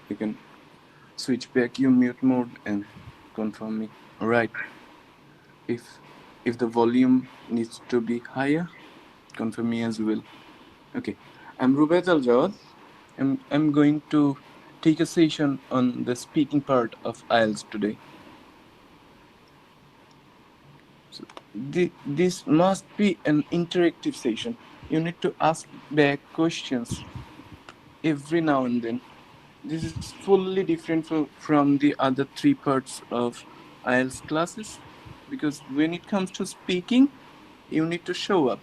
You can switch back your mute mode and confirm me. Alright. If the volume needs to be higher, confirm me as well. Okay. I'm Rubaid Al Jawad. I'm going to take a session on the speaking part of IELTS today. So this must be an interactive session. You need to ask back questions every now and then. This is fully different from the other three parts of IELTS classes, because when it comes to speaking, you need to show up.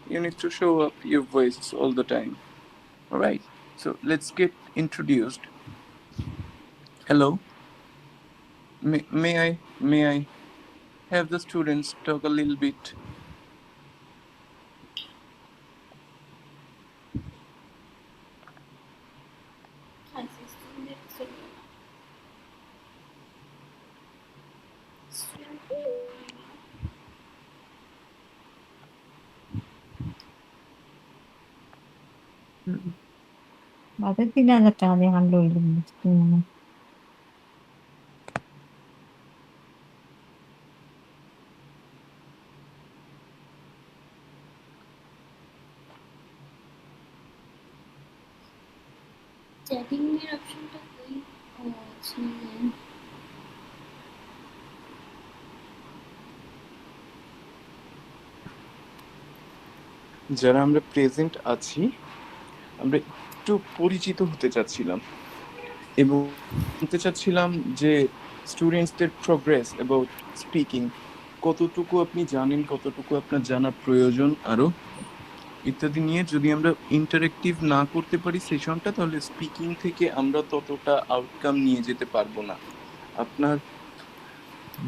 You need to show up your voice all the time. All right. So let's get introduced. Hello. May I have the students talk a little bit? মাত্র ৩,০০০ টাকা দিয়ে হারলো ওই লোক বুঝতে মানে। Chatting এর অপশনটা কই? ও আচ্ছা। যারা আমরা প্রেজেন্ট আছি, আমরা একটু পরিচিত হতে চাচ্ছিলাম এবং জানতে চাচ্ছিলাম যে স্টুডেন্টসদের প্রোগ্রেস অ্যাবাউট স্পিকিং, কতটুকু আপনি জানেন, কতটুকু আপনার জানা প্রয়োজন আরও ইত্যাদি নিয়ে। যদি আমরা ইন্টারেক্টিভ না করতে পারি সেশনটা, তাহলে স্পিকিং থেকে আমরা ততটা আউটকাম নিয়ে যেতে পারবো না। আপনার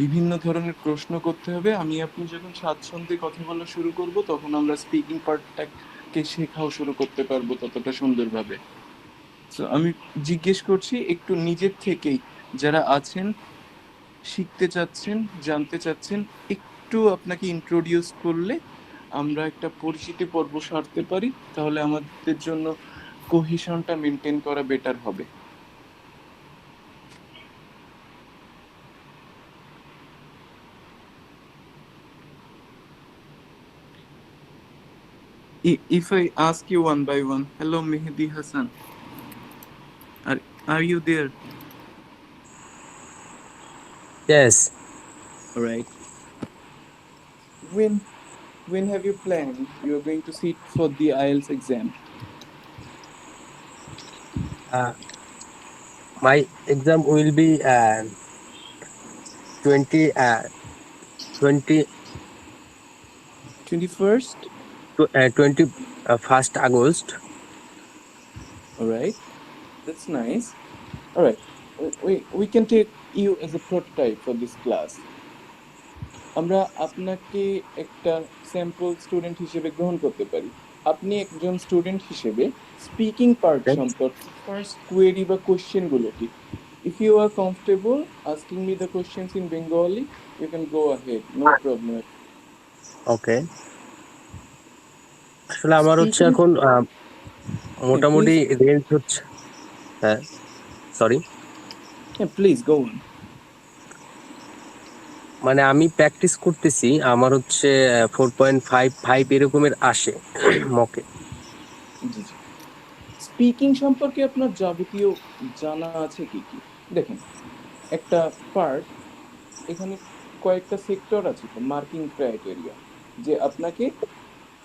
বিভিন্ন ধরনের প্রশ্ন করতে হবে। আমি আপনি যখন স্বাচ্ছন্দ্যে কথা বলা শুরু করব, তখন আমরা স্পিকিং পার্টটাকে শেখাও শুরু করতে পারবো ততটা সুন্দরভাবে। সো আমি জিজ্ঞেস করছি একটু নিজের থেকেই, যারা আছেন, শিখতে চাচ্ছেন, জানতে চাচ্ছেন, একটু আপনাকে ইন্ট্রোডিউস করলে আমরা একটা পরিচিতি পর্ব সারতে পারি, তাহলে আমাদের জন্য কোহেশনটা মেনটেন করা বেটার হবে। If I ask you one by one, hello Mehdi Hassan, are you there? Yes. All right. When have you planned you are going to sit for the IELTS exam? My exam will be 20 21st? 21st August. All right, that's nice. All right, we can take you as a prototype for this class. আমরা আপনাকে একটা sample student হিসেবে গ্রহণ করতে পারি। আপনি একজন student হিসেবে স্পিকিং পার্ট Yes. সম্পর্কে ফার্স্ট কোয়েরি বা কোশ্চেনগুলো কি? If you are comfortable asking me the questions in Bengali, you can go ahead, no problem. Okay. আসলে আমার হচ্ছে Speaking, এখন মোটামুটি রেঞ্জ হচ্ছে, হ্যাঁ sorry, yeah, please go on. মানে আমি প্র্যাকটিস করতেছি, আমার হচ্ছে 4.55 এরকমের আসে মকে। জি জি। স্পিকিং সম্পর্কে আপনার যাবতীয় জানা আছে কি কি? দেখেন, একটা পার্ট, এখানে কয়েকটা সেক্টর আছে, তো মার্কিং ক্রাইটেরিয়া, যে আপনাকে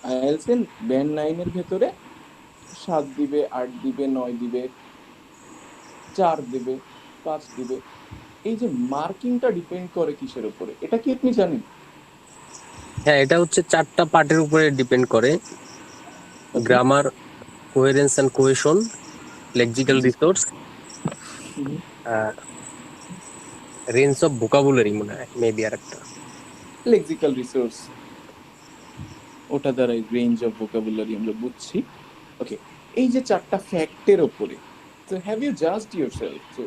আইএলটিএস এর ব্যান্ড 9 এর ভেতরে 7 দিবে, 8 দিবে, 9 দিবে, 4 দিবে, 5 দিবে। এই যে মার্কিংটা ডিপেন্ড করে কিসের উপরে, এটা কি আপনি জানেন? হ্যাঁ, এটা হচ্ছে 4টা পার্টের উপরে ডিপেন্ড করে: grammar, coherence and cohesion, lexical resource, range of vocabulary, মনে হয় মেবি আর একটা লেক্সিক্যাল রিসোর্স, ওটা দ্বারা রেঞ্জ অফ ভোকাবুলারি আমরা বুঝছি। ওকে, এই যে 4টা ফ্যাক্টের উপরে, so have you judged yourself, so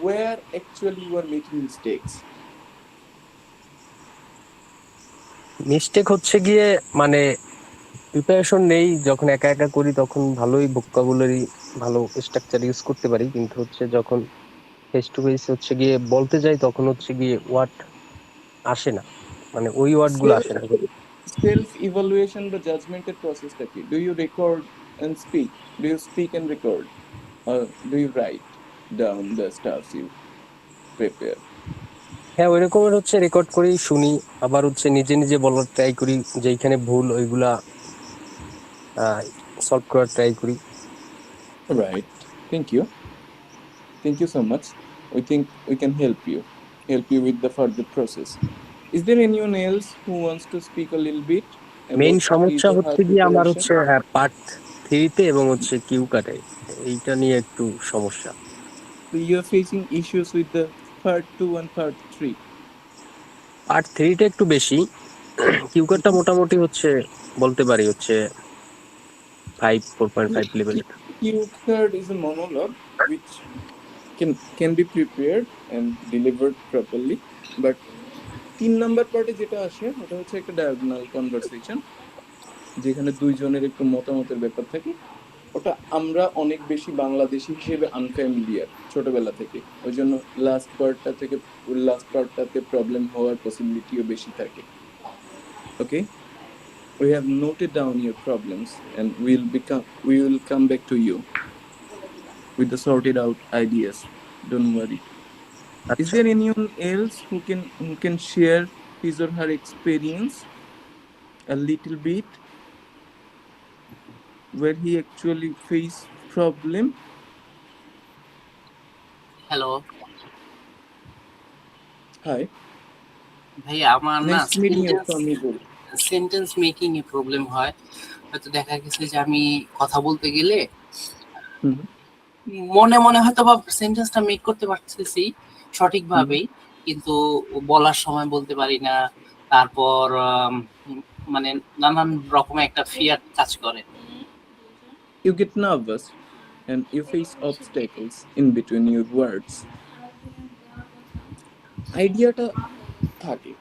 where actually you are making mistakes? Mistake হচ্ছে গিয়ে মানে প্রিপারেশন নেই, যখন একা একা করি তখন ভালোই ভোকাবুলারি, ভালো স্ট্রাকচার ইউজ করতে পারি, কিন্তু হচ্ছে যখন ফেস টু ফেস হচ্ছে গিয়ে বলতে যাই তখন হচ্ছে গিয়ে ওয়ার্ড আসে না, মানে ওই ওয়ার্ড গুলো আসে না। সেলফ ইভালুয়েশন বা জাজমেন্টের প্রসেসটা কি? Do you record and speak? Do you speak and record? Do you write down the stuffs you prepare? হ্যাঁ, ওই রকমের হচ্ছে রেকর্ড করি, শুনি, আবার হচ্ছে নিজে নিজে বলার ট্রাই করি, যেখানে ভুল ওইগুলা সলভ করার ট্রাই করি। Right. Thank you. Thank you so much. We think we can help you with the further process. Is there anyone else who wants to speak a little bit main about সমস্যা his or her হচ্ছে গিয়ে আমার preparation? হচ্ছে part থ্রিতে এবং হচ্ছে Q কাটে, এইটা নিয়ে একটু সমস্যা। So you're facing issues with the part 2 and part 3. Part থ্রিটা একটু বেশি, কিউ কাটটা মোটামুটি হচ্ছে বলতে পারি হচ্ছে 4.5 level. Cue card is a monologue which can be prepared and delivered properly, but 3 number পার্টে যেটা আসে ওটা হচ্ছে একটা ডায়াগোনাল কনভারসেশন, যেখানে দুইজনের একটু মতামতের ব্যাপার থাকে। ওটা আমরা অনেক বেশি বাংলাদেশি হিসেবে আনফ্যামিলিয়ার ছোটবেলা থেকে, ওই জন্য লাস্ট পার্টটাতে প্রবলেম হওয়ার পসিবিলিটিও বেশি থাকে। ওকে, we have noted down your problems and we will come back to you with the sorted out ideas. Don't worry. Is there anyone else who can share his or her experience a little bit where he actually faced problem? Hello Hi, ভাইয়া, আমার না nice meeting you from Mibul. Sentence making A problem হয়। হয়তো দেখা গেছে যে আমি কথা বলতে গেলে Mhm. মনে মনে হয়তো বা সেন্টেন্সটা মেক করতে পারতেছি সঠিকভাবেই, কিন্তু বলার সময় বলতে পারি না। তারপর মানে নানান রকমের একটা ফিয়ার কাজ করে। You get nervous and you face obstacles in between your words. আইডিয়াটা থাকে,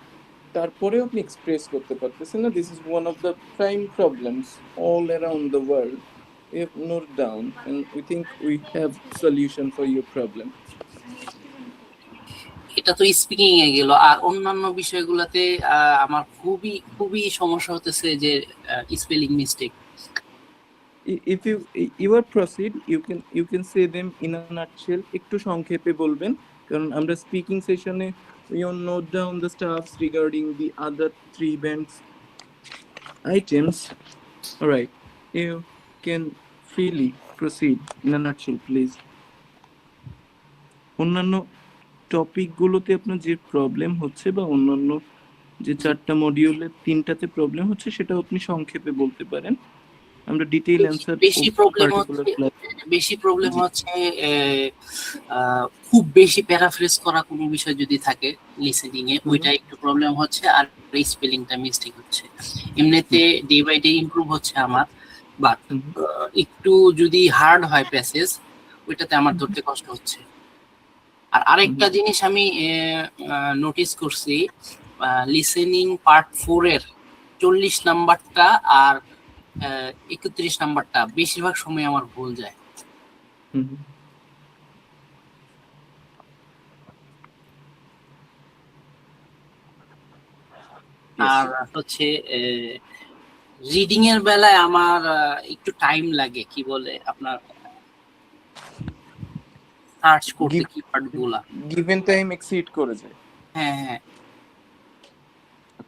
তারপরেও আপনি এক্সপ্রেস করতে পারতেছেন না। This is one of the prime problems all around the world. We have noted down and we think we have solution for your problem. এটা তো speaking এ গেল, আর অন্যান্য বিষয়গুলোতে আমার খুবই খুবই সমস্যা হতেছে যে spelling mistake. If you are proceed, you can say them in a nutshell. একটু সংক্ষেপে বলবেন, কারণ আমরা স্পিকিং সেশনে we all note down the stuffs regarding the other 3 bands items. All right, you can freely proceed in a nutshell, please. অন্যান্য টপিকগুলোতে আপনার যে problem হচ্ছে বা অন্যান্য যে 4টা মডিউলের 3টাতে প্রবলেম হচ্ছে সেটা আপনি সংক্ষেপে বলতে পারেন। আমরা ডিটেইল অ্যানসার বেশি প্রবলেম হচ্ছে খুব বেশি প্যারাফ্রেজ করা কোনো বিষয় যদি থাকে লিসেনিং এ, ওইটা একটু প্রবলেম হচ্ছে, আর স্পেলিংটা মিস্টেক হচ্ছে। এমনিতে ডে বাই ডে ইমপ্রুভ হচ্ছে আমার, বাট একটু যদি হার্ড হয় প্যাসেজ, ওইটাতে আমার ধরতে কষ্ট হচ্ছে। আর আরেকটা জিনিস আমি নোটিস করছি, লিসেনিং পার্ট 4 এর 40 নাম্বারটা আর 31 নাম্বারটা বেশিরভাগ সময় আমার ভুল যায়। আর হচ্ছে রিডিং এর বেলায় আমার একটু টাইম লাগে, কি বলে আপনার সার্চ করতে কিওয়ার্ড গুলা গিভেন টাইম এক্সিড করে যায়। হ্যাঁ হ্যাঁ,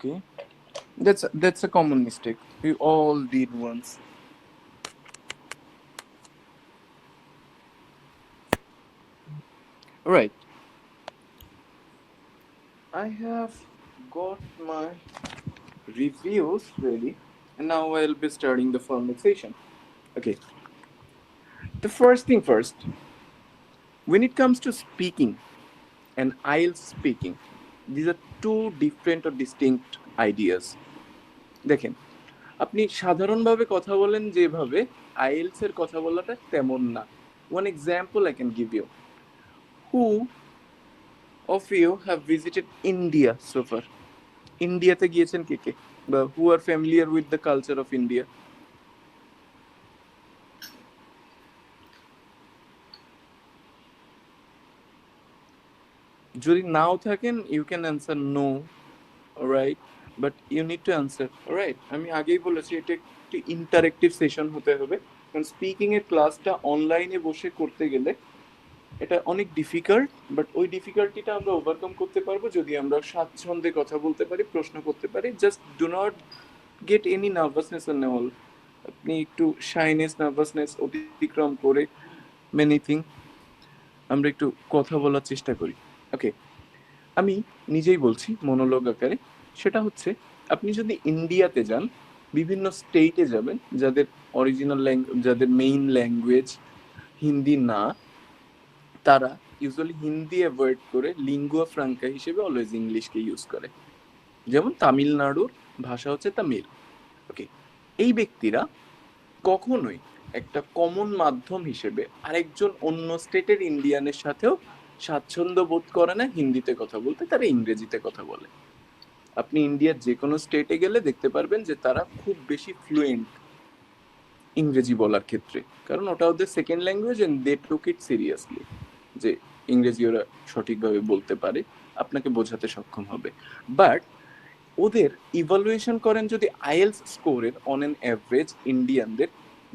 Okay, that's a common mistake we all did once. All right, I have got my reviews ready and now I'll be starting the formal session. Okay, the first thing first, when it comes to speaking and IELTS speaking, these are two different or distinct ideas. দেখেন, আপনি সাধারণভাবে কথা বলেন যেভাবে, IELTS এর কথা বলাটা তেমন না। One example I can give you. Who of you have visited India so far? ইন্ডিয়াতে গিয়েছেন কে কে, বা who are familiar with the culture of India? যদি নাও থাকেন you can answer no, right, but you need to answer, right. আমি আগেই বলেছি এটা একটি ইন্টারেক্টিভ সেশন হতে হবে, কারণ স্পিকিং এর ক্লাসটা অনলাইনে বসে করতে গেলে এটা অনেক ডিফিকাল্ট, বাট ওই ডিফিকাল্টিটা আমরা ওভারকাম করতে পারবো যদি আমরা স্বাচ্ছন্দ্যে কথা বলতে পারি, প্রশ্ন করতে পারি। Just do not get any nervousness and all. আপনি একটু শাইনেস, নার্ভাসনেস অতিক্রম করে মেনি থিং আমরা একটু কথা বলার চেষ্টা করি। ওকে, আমি নিজেই বলছি মনোলগ আকারে। সেটা হচ্ছে আপনি যদি ইন্ডিয়াতে যান, বিভিন্ন স্টেটে যাবেন যাদের অরিজিনাল ল্যাঙ্গুয়েজ, যাদের মেইন ল্যাঙ্গুয়েজ হিন্দি না, তারা ইউজুয়ালি হিন্দি অ্যাভয়েড করে লিঙ্গুয়া ফ্রাঙ্কা হিসেবে অলওয়েজ ইংলিশকে ইউজ করে। যেমন তামিলনাড়ুর ভাষা হচ্ছে তামিল। ওকে, এই ব্যক্তিরা কখনোই একটা কমন মাধ্যম হিসেবে আরেকজন অন্য স্টেটের ইন্ডিয়ানের সাথেও স্বাচ্ছন্দ্য বোধ করে না হিন্দিতে কথা বলতে, তারা ইংরেজিতে কথা বলে। আপনি ইন্ডিয়ার যে কোনো স্টেটে গেলে দেখতে পারবেন যে তারা খুব বেশি ফ্লুয়েন্ট ইংরেজি বলার ক্ষেত্রে, কারণ ওটা ওদের second language and they took it seriously, যে ইংরেজি ওরা সঠিকভাবে বলতে পারে, আপনাকে বোঝাতে সক্ষম হবে। বাট ওদের ইভালুয়েশন করেন যদি আইএলস স্কোরের অন অ্যান অ্যাভারেজ, ইন্ডিয়ানদের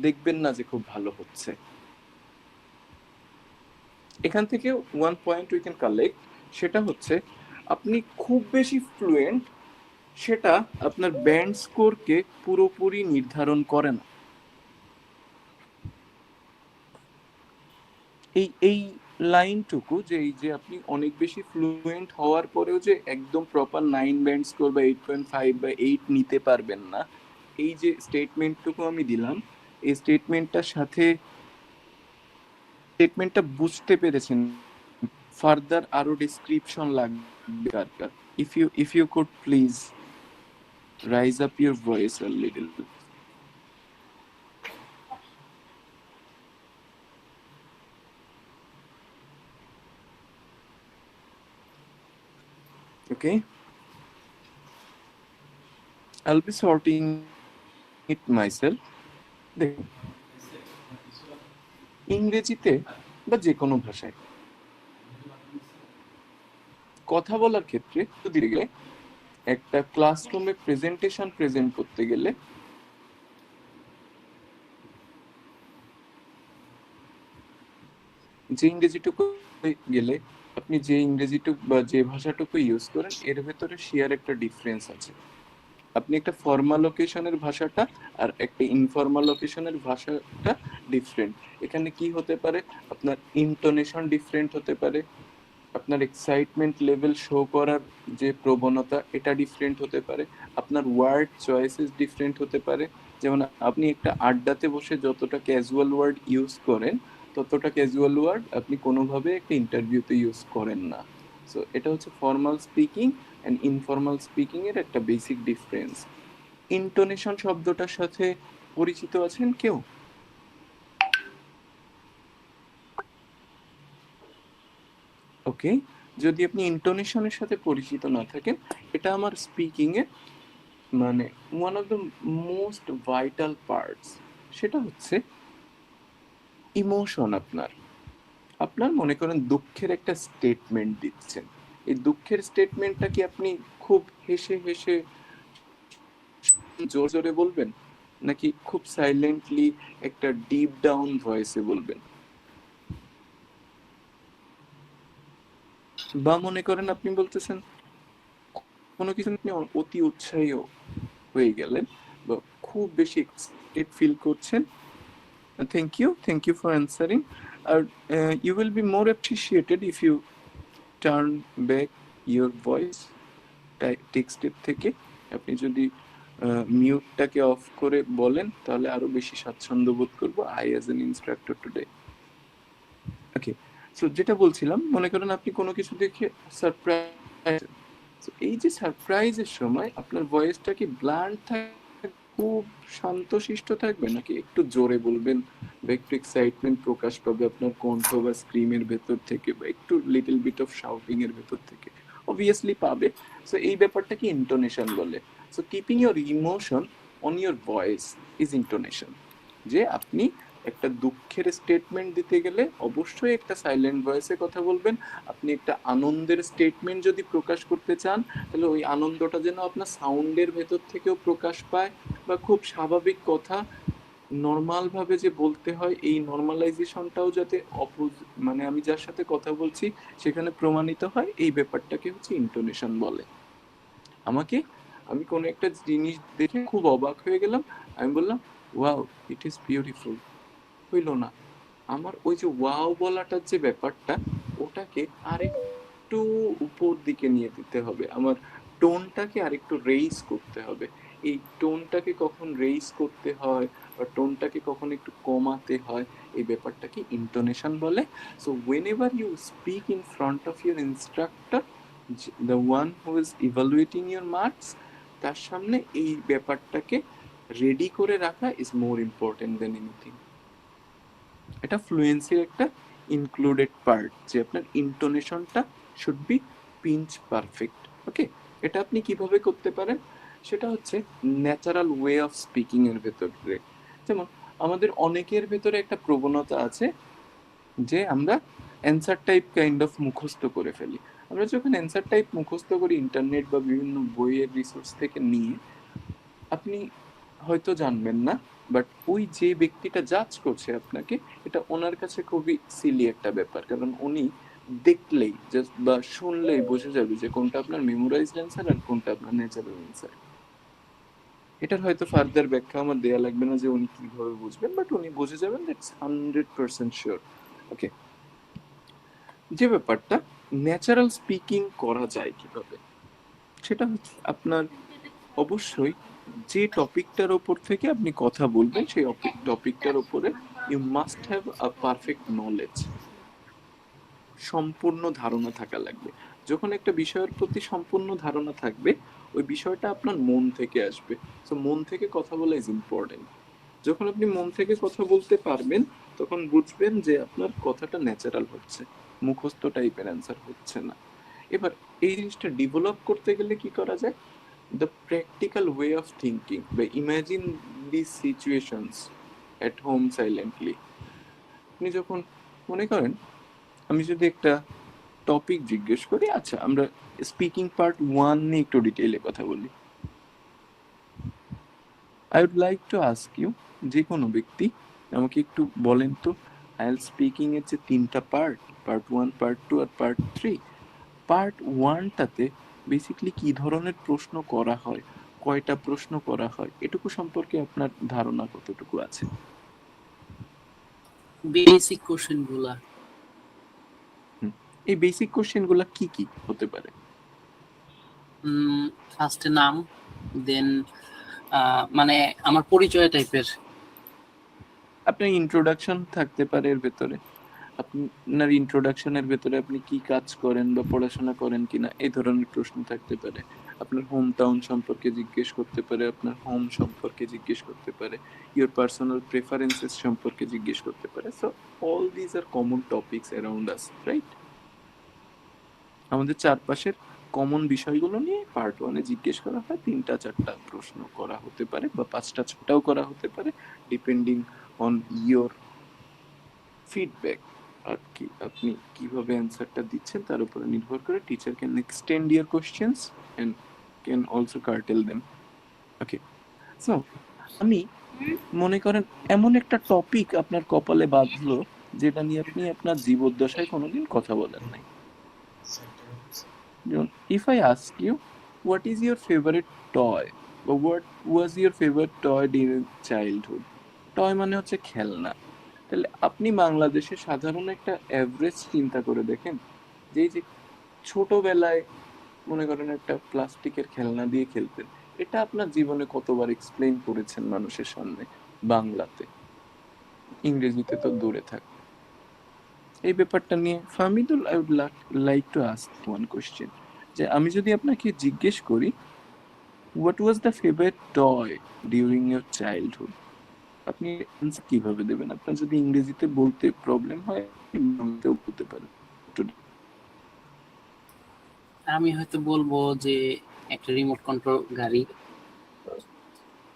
দেখবেন না যে খুব ভালো হচ্ছে। এখান থেকে one point we can collect, সেটা হচ্ছে আপনি খুব বেশি ফ্লুয়েন্ট সেটা আপনার ব্যান্ড স্কোরকে পুরোপুরি নির্ধারণ করে না। এই লাইনটুকু যে এই যে আপনি অনেক বেশি ফ্লুয়েন্ট হওয়ার পরেও যে একদম প্রপার 9 ব্যান্ড স্কোর বা 8.5 বা 8 নিতে পারবেন না, এই যে স্টেটমেন্টটুকু আমি দিলাম, এই স্টেটমেন্টটার সাথে স্টেটমেন্টটা বুঝতে পেরেছেন, ফার্দার আরো ডেসক্রিপশন লাগবে কার কার? If you could please raise up your voice a little. Okay, I'll be sorting it myself. দেখুন, ইংরেজিতে বা যে কোনো ভাষায় কথা বলার ক্ষেত্রে যদি গেলে একটা ক্লাসরুমে প্রেজেন্টেশন প্রেজেন্ট করতে গেলে যে ইংরেজিটুকু গেলে আপনি যে ইংরেজিটুকু বা যে ভাষাটুকু ইউজ করেন এর ভেতরে শেয়ার একটা ডিফারেন্স আছে। আপনি একটা ফর্মাল লোকেশনের ভাষাটা আর একটা ইনফর্মাল লোকেশনের ভাষাটা ডিফারেন্ট। এখানে কি হতে পারে, আপনার ইন্টোনেশন ডিফারেন্ট হতে পারে, আপনার এক্সাইটমেন্ট লেভেল শো করার যে প্রবণতা এটা ডিফারেন্ট হতে পারে, আপনার ওয়ার্ড চয়েসেস ডিফারেন্ট হতে পারে। যেমন আপনি একটা আড্ডাতে বসে যতটা ক্যাজুয়াল ওয়ার্ড ইউজ করেন ততটা ক্যাজুয়াল ওয়ার্ড আপনি কোনোভাবে একটা ইন্টারভিউতে ইউজ করেন না। সো এটা হচ্ছে formal speaking and informal speaking এর একটা বেসিক ডিফারেন্স। ইন্টোনেশন শব্দটার সাথে পরিচিত আছেন কেউ? ওকে, যদি আপনি ইন্টোনেশনের সাথে পরিচিত না থাকেন, এটা আমার স্পিকিং এর মানে one of the most vital parts. সেটা হচ্ছে ইমোশন। আপনার মনে করেন দুঃখের একটা স্টেটমেন্ট দিচ্ছেন, এই দুঃখের স্টেটমেন্টটা কি আপনি খুব হেসে হেসে জোর জোরে বলবেন, নাকি খুব সাইলেন্টলি একটা ডিপ ডাউন ভয়েসে বলবেন? বা মনে করেন আপনি বলতেছেন কোনো কিছু, আপনি অতি উৎসাহী হয়ে গেলেন বা খুব বেশি এক্সাইটেড ফিল করছেন, থ্যাংক ইউ ফর অ্যান্সারিং, আর you will be more appreciated if you turn back your voice. টেক্সটের থেকে আপনি যদি মিউটটাকে অফ করে বলেন তাহলে আরো বেশি স্বাচ্ছন্দ্য বোধ করবো I as an instructor today. Okay, so যেটা বলছিলাম, মনে করেন আপনি কোনো কিছু দেখে সারপ্রাইজ, এই যে সারপ্রাইজের সময় আপনার ভয়েসটা কি ব্লান্ট থাকবে, খুব শান্তশিষ্ট থাকবে, নাকি একটু জোরে বলবেন বা একটু এক্সাইটমেন্ট প্রকাশ পাবে আপনার কণ্ঠ বা স্ক্রিমের ভেতর থেকে, বা একটু লিটল বিট অফ শাউটিং এর ভেতর থেকে? অবভিয়াসলি পাবে। সো এই ব্যাপারটা কি ইন্টোনেশন বলে। So keeping your emotion on your voice is intonation. যে আপনি একটা দুঃখের স্টেটমেন্ট দিতে গেলে অবশ্যই একটা সাইলেন্ট ভয়েসে কথা বলবেন। আপনি একটা আনন্দের স্টেটমেন্ট যদি প্রকাশ করতে চান, তাহলে ওই আনন্দটা যেন আপনার সাউন্ডের ভেতর থেকেও প্রকাশ পায়, বা খুব স্বাভাবিক কথা নর্মাল ভাবে যে বলতে হয়, এই নর্মালাইজেশনটাও যাতে মানে আমি যার সাথে কথা বলছি সেখানে প্রমাণিত হয়, এই ব্যাপারটাকে হচ্ছে ইন্টোনেশন বলে। আমি কোনো একটা জিনিস দেখে খুব অবাক হয়ে গেলাম, আমি বললাম ওয়াও ইট ইজ বিউটিফুল, হইল না। আমার ওই যে ওয়াও বলাটার যে ব্যাপারটা, ওটাকে আরেকটু উপর দিকে নিয়ে দিতে হবে, আমার টোনটাকে আরেকটু রেইজ করতে হবে। এই টোনটাকে কখন রেইজ করতে হয় বা টোনটাকে কখন একটু কমাতে হয়, এই ব্যাপারটাকে ইন্টোনেশন বলে। So whenever you speak in front of your instructor, the one who is evaluating your marks, তার সামনে এই ব্যাপারটাকে রেডি করে রাখা is more important than anything. এটা ফ্লুয়েন্সির একটা ইনক্লুডেড পার্ট, যে আপনার ইন্টোনেশনটা should be pinch perfect. Okay, এটা আপনি কিভাবে করতে পারেন, সেটা হচ্ছে ন্যাচারাল ওয়ে অফ স্পিকিং এর ভেতরে। যেমন আমাদের অনেকের ভেতরে একটা প্রবণতা আছে যে আমরা অ্যান্সার টাইপ কাইন্ড অফ মুখস্থ করে ফেলি। আমরা যখন অ্যান্সার টাইপ মুখস্থ করি ইন্টারনেট বা বিভিন্ন বইয়ের রিসোর্স থেকে নিয়ে, আপনি হয়তো জানবেন না, বাট ওই যে ব্যক্তিটা জাজ করছে আপনাকে, এটা ওনার কাছে খুবই সিলি একটা ব্যাপার, কারণ উনি দেখলেই জাস্ট বা শুনলেই বোঝা যাবে যে কোনটা আপনার মেমোরাইজড অ্যান্সার আর কোনটা আপনার ন্যাচারাল অ্যান্সার। এটার হয়তো ফার্দার ব্যাখ্যা আমার দেয়া লাগবে না যে উনি কিভাবে বুঝবেন, বাট উনি বুঝে যাবেন, দ্যাটস 100% শিওর। ওকে, যে ব্যাপারটা ন্যাচারাল স্পিকিং করা যায় কিভাবে, সেটা হচ্ছে আপনার অবশ্যই যে টপিকটার ওপর থেকে আপনি কথা বলবেন, সেই টপিকটার ওপরে you must have a perfect knowledge, সম্পূর্ণ ধারণা থাকা লাগবে। যখন একটা বিষয়ের প্রতি সম্পূর্ণ ধারণা থাকবে, ওই বিষয়টা আপনার মন থেকে আসবে। সো মন থেকে কথা বলা ইজ ইম্পর্টেন্ট। যখন আপনি মন থেকে কথা বলতে পারবেন, তখন বুঝবেন যে আপনার কথাটা ন্যাচারাল হচ্ছে, মুখস্থ টাইপের অ্যান্সার হচ্ছে না। এবার এই জিনিসটা ডেভেলপ করতে গেলে কি করা যায়, the practical way of thinking, by imagine these situations at home silently. আপনি যখন মনে করেন, আমি যদি একটা টপিক জিজ্ঞেস করি, আচ্ছা আমরা স্পিকিং পার্ট 1 নিয়ে একটু ডিটেইলে কথা বলি। I would like to ask you, যে কোনো ব্যক্তি আমাকে একটু বলেন তো, আইএল স্পিকিং এর যে 3টা পার্ট, পার্ট 1, পার্ট 2 আর পার্ট 3, পার্ট 1টাতে বেসিক্যালি কি ধরনের প্রশ্ন করা হয়, কয়টা প্রশ্ন করা হয়, এটুকু সম্পর্কে আপনার ধারণা কতটুকু আছে? বেসিক কোশ্চেন গুলা। এই বেসিক কোশ্চেনগুলো কি কি হতে পারে? ফার্স্টে নাম, দেন মানে আমার পরিচয় টাইপের। আপনার ইন্ট্রোডাকশন থাকতে পারে এর ভেতরে, আপনার ইন্ট্রোডাকশনের ভেতরে আপনি কি কাজ করেন বা পড়াশোনা করেন কিনা, এই ধরনের প্রশ্ন থাকতে পারে। আপনার হোম টাউন সম্পর্কে জিজ্ঞেস করতে পারে, আপনার হোম সম্পর্কে জিজ্ঞেস করতে পারে, ইওর পার্সোনাল প্রেফারেন্সেস সম্পর্কে জিজ্ঞেস করতে পারে। So all these are common topics around us, right? আমাদের চারপাশের কমন বিষয়গুলো নিয়ে পার্ট 1-এ জিজ্ঞেস করা হয়। 3টা-4টা প্রশ্ন করা হতে পারে বা 5টা-6টাও করা হতে পারে, ডিপেন্ডিং অন ইওর ফিডব্যাক। আর কি আপনি কিভাবে অ্যান্সারটা দিচ্ছেন তার উপরে নির্ভর করে teacher can extend your questions and can also curtail them. Okay, so আমি মনে করেন এমন একটা টপিক আপনার কপালে বাঁধলো যেটা নিয়ে আপনি আপনার জীবদ্দশায় কোনোদিন কথা বলেন নাই। যেমন if I ask you what is your favourite toy, বা what was your favourite toy during childhood, toy মানে হচ্ছে খেলনা, তাহলে আপনি বাংলাদেশে সাধারণ একটা অ্যাভারেজ চিন্তা করে দেখেন, যে এই যে ছোটবেলায় মনে করেন একটা প্লাস্টিকের খেলনা দিয়ে খেলতেন, এটা আপনার জীবনে কতবার এক্সপ্লেইন করেছেন মানুষের সামনে বাংলাতে, ইংরেজিতে তো দূরে থাক। এই ব্যাপারটা নিয়ে Fahmidul, I would like to ask one question, যে আমি যদি আপনাকে জিজ্ঞেস করি what was the favourite toy during your childhood, আপনি অ্যান্সার কিভাবে দেবেন? আপনার যদি ইংরেজিতে বলতে প্রবলেম হয়, বাংলাতেও বলতে পারেন। আমি হয়তো বলবো যে একটা রিমোট কন্ট্রোল গাড়ি।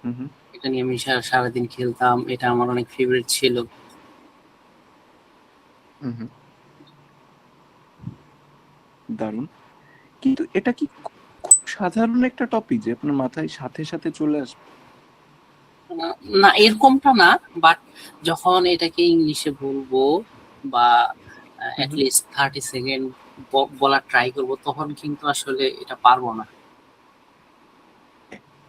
হুম হুম। এটা নিয়ে আমি সারাদিন খেলতাম, এটা আমার অনেক ফেভারিট ছিল। হুম। দারুণ। কিন্তু এটা কি খুব সাধারণ একটা টপিক যে আপনার মাথায় সাথে সাথে চলে আসবে? না এরকমটা না, বাট যখন এটাকে ইংলিশে বলবো বা অ্যাটলিস্ট 30 সেকেন্ড বলার ট্রাই করব, তখন কিন্তু আসলে এটা পারবো না।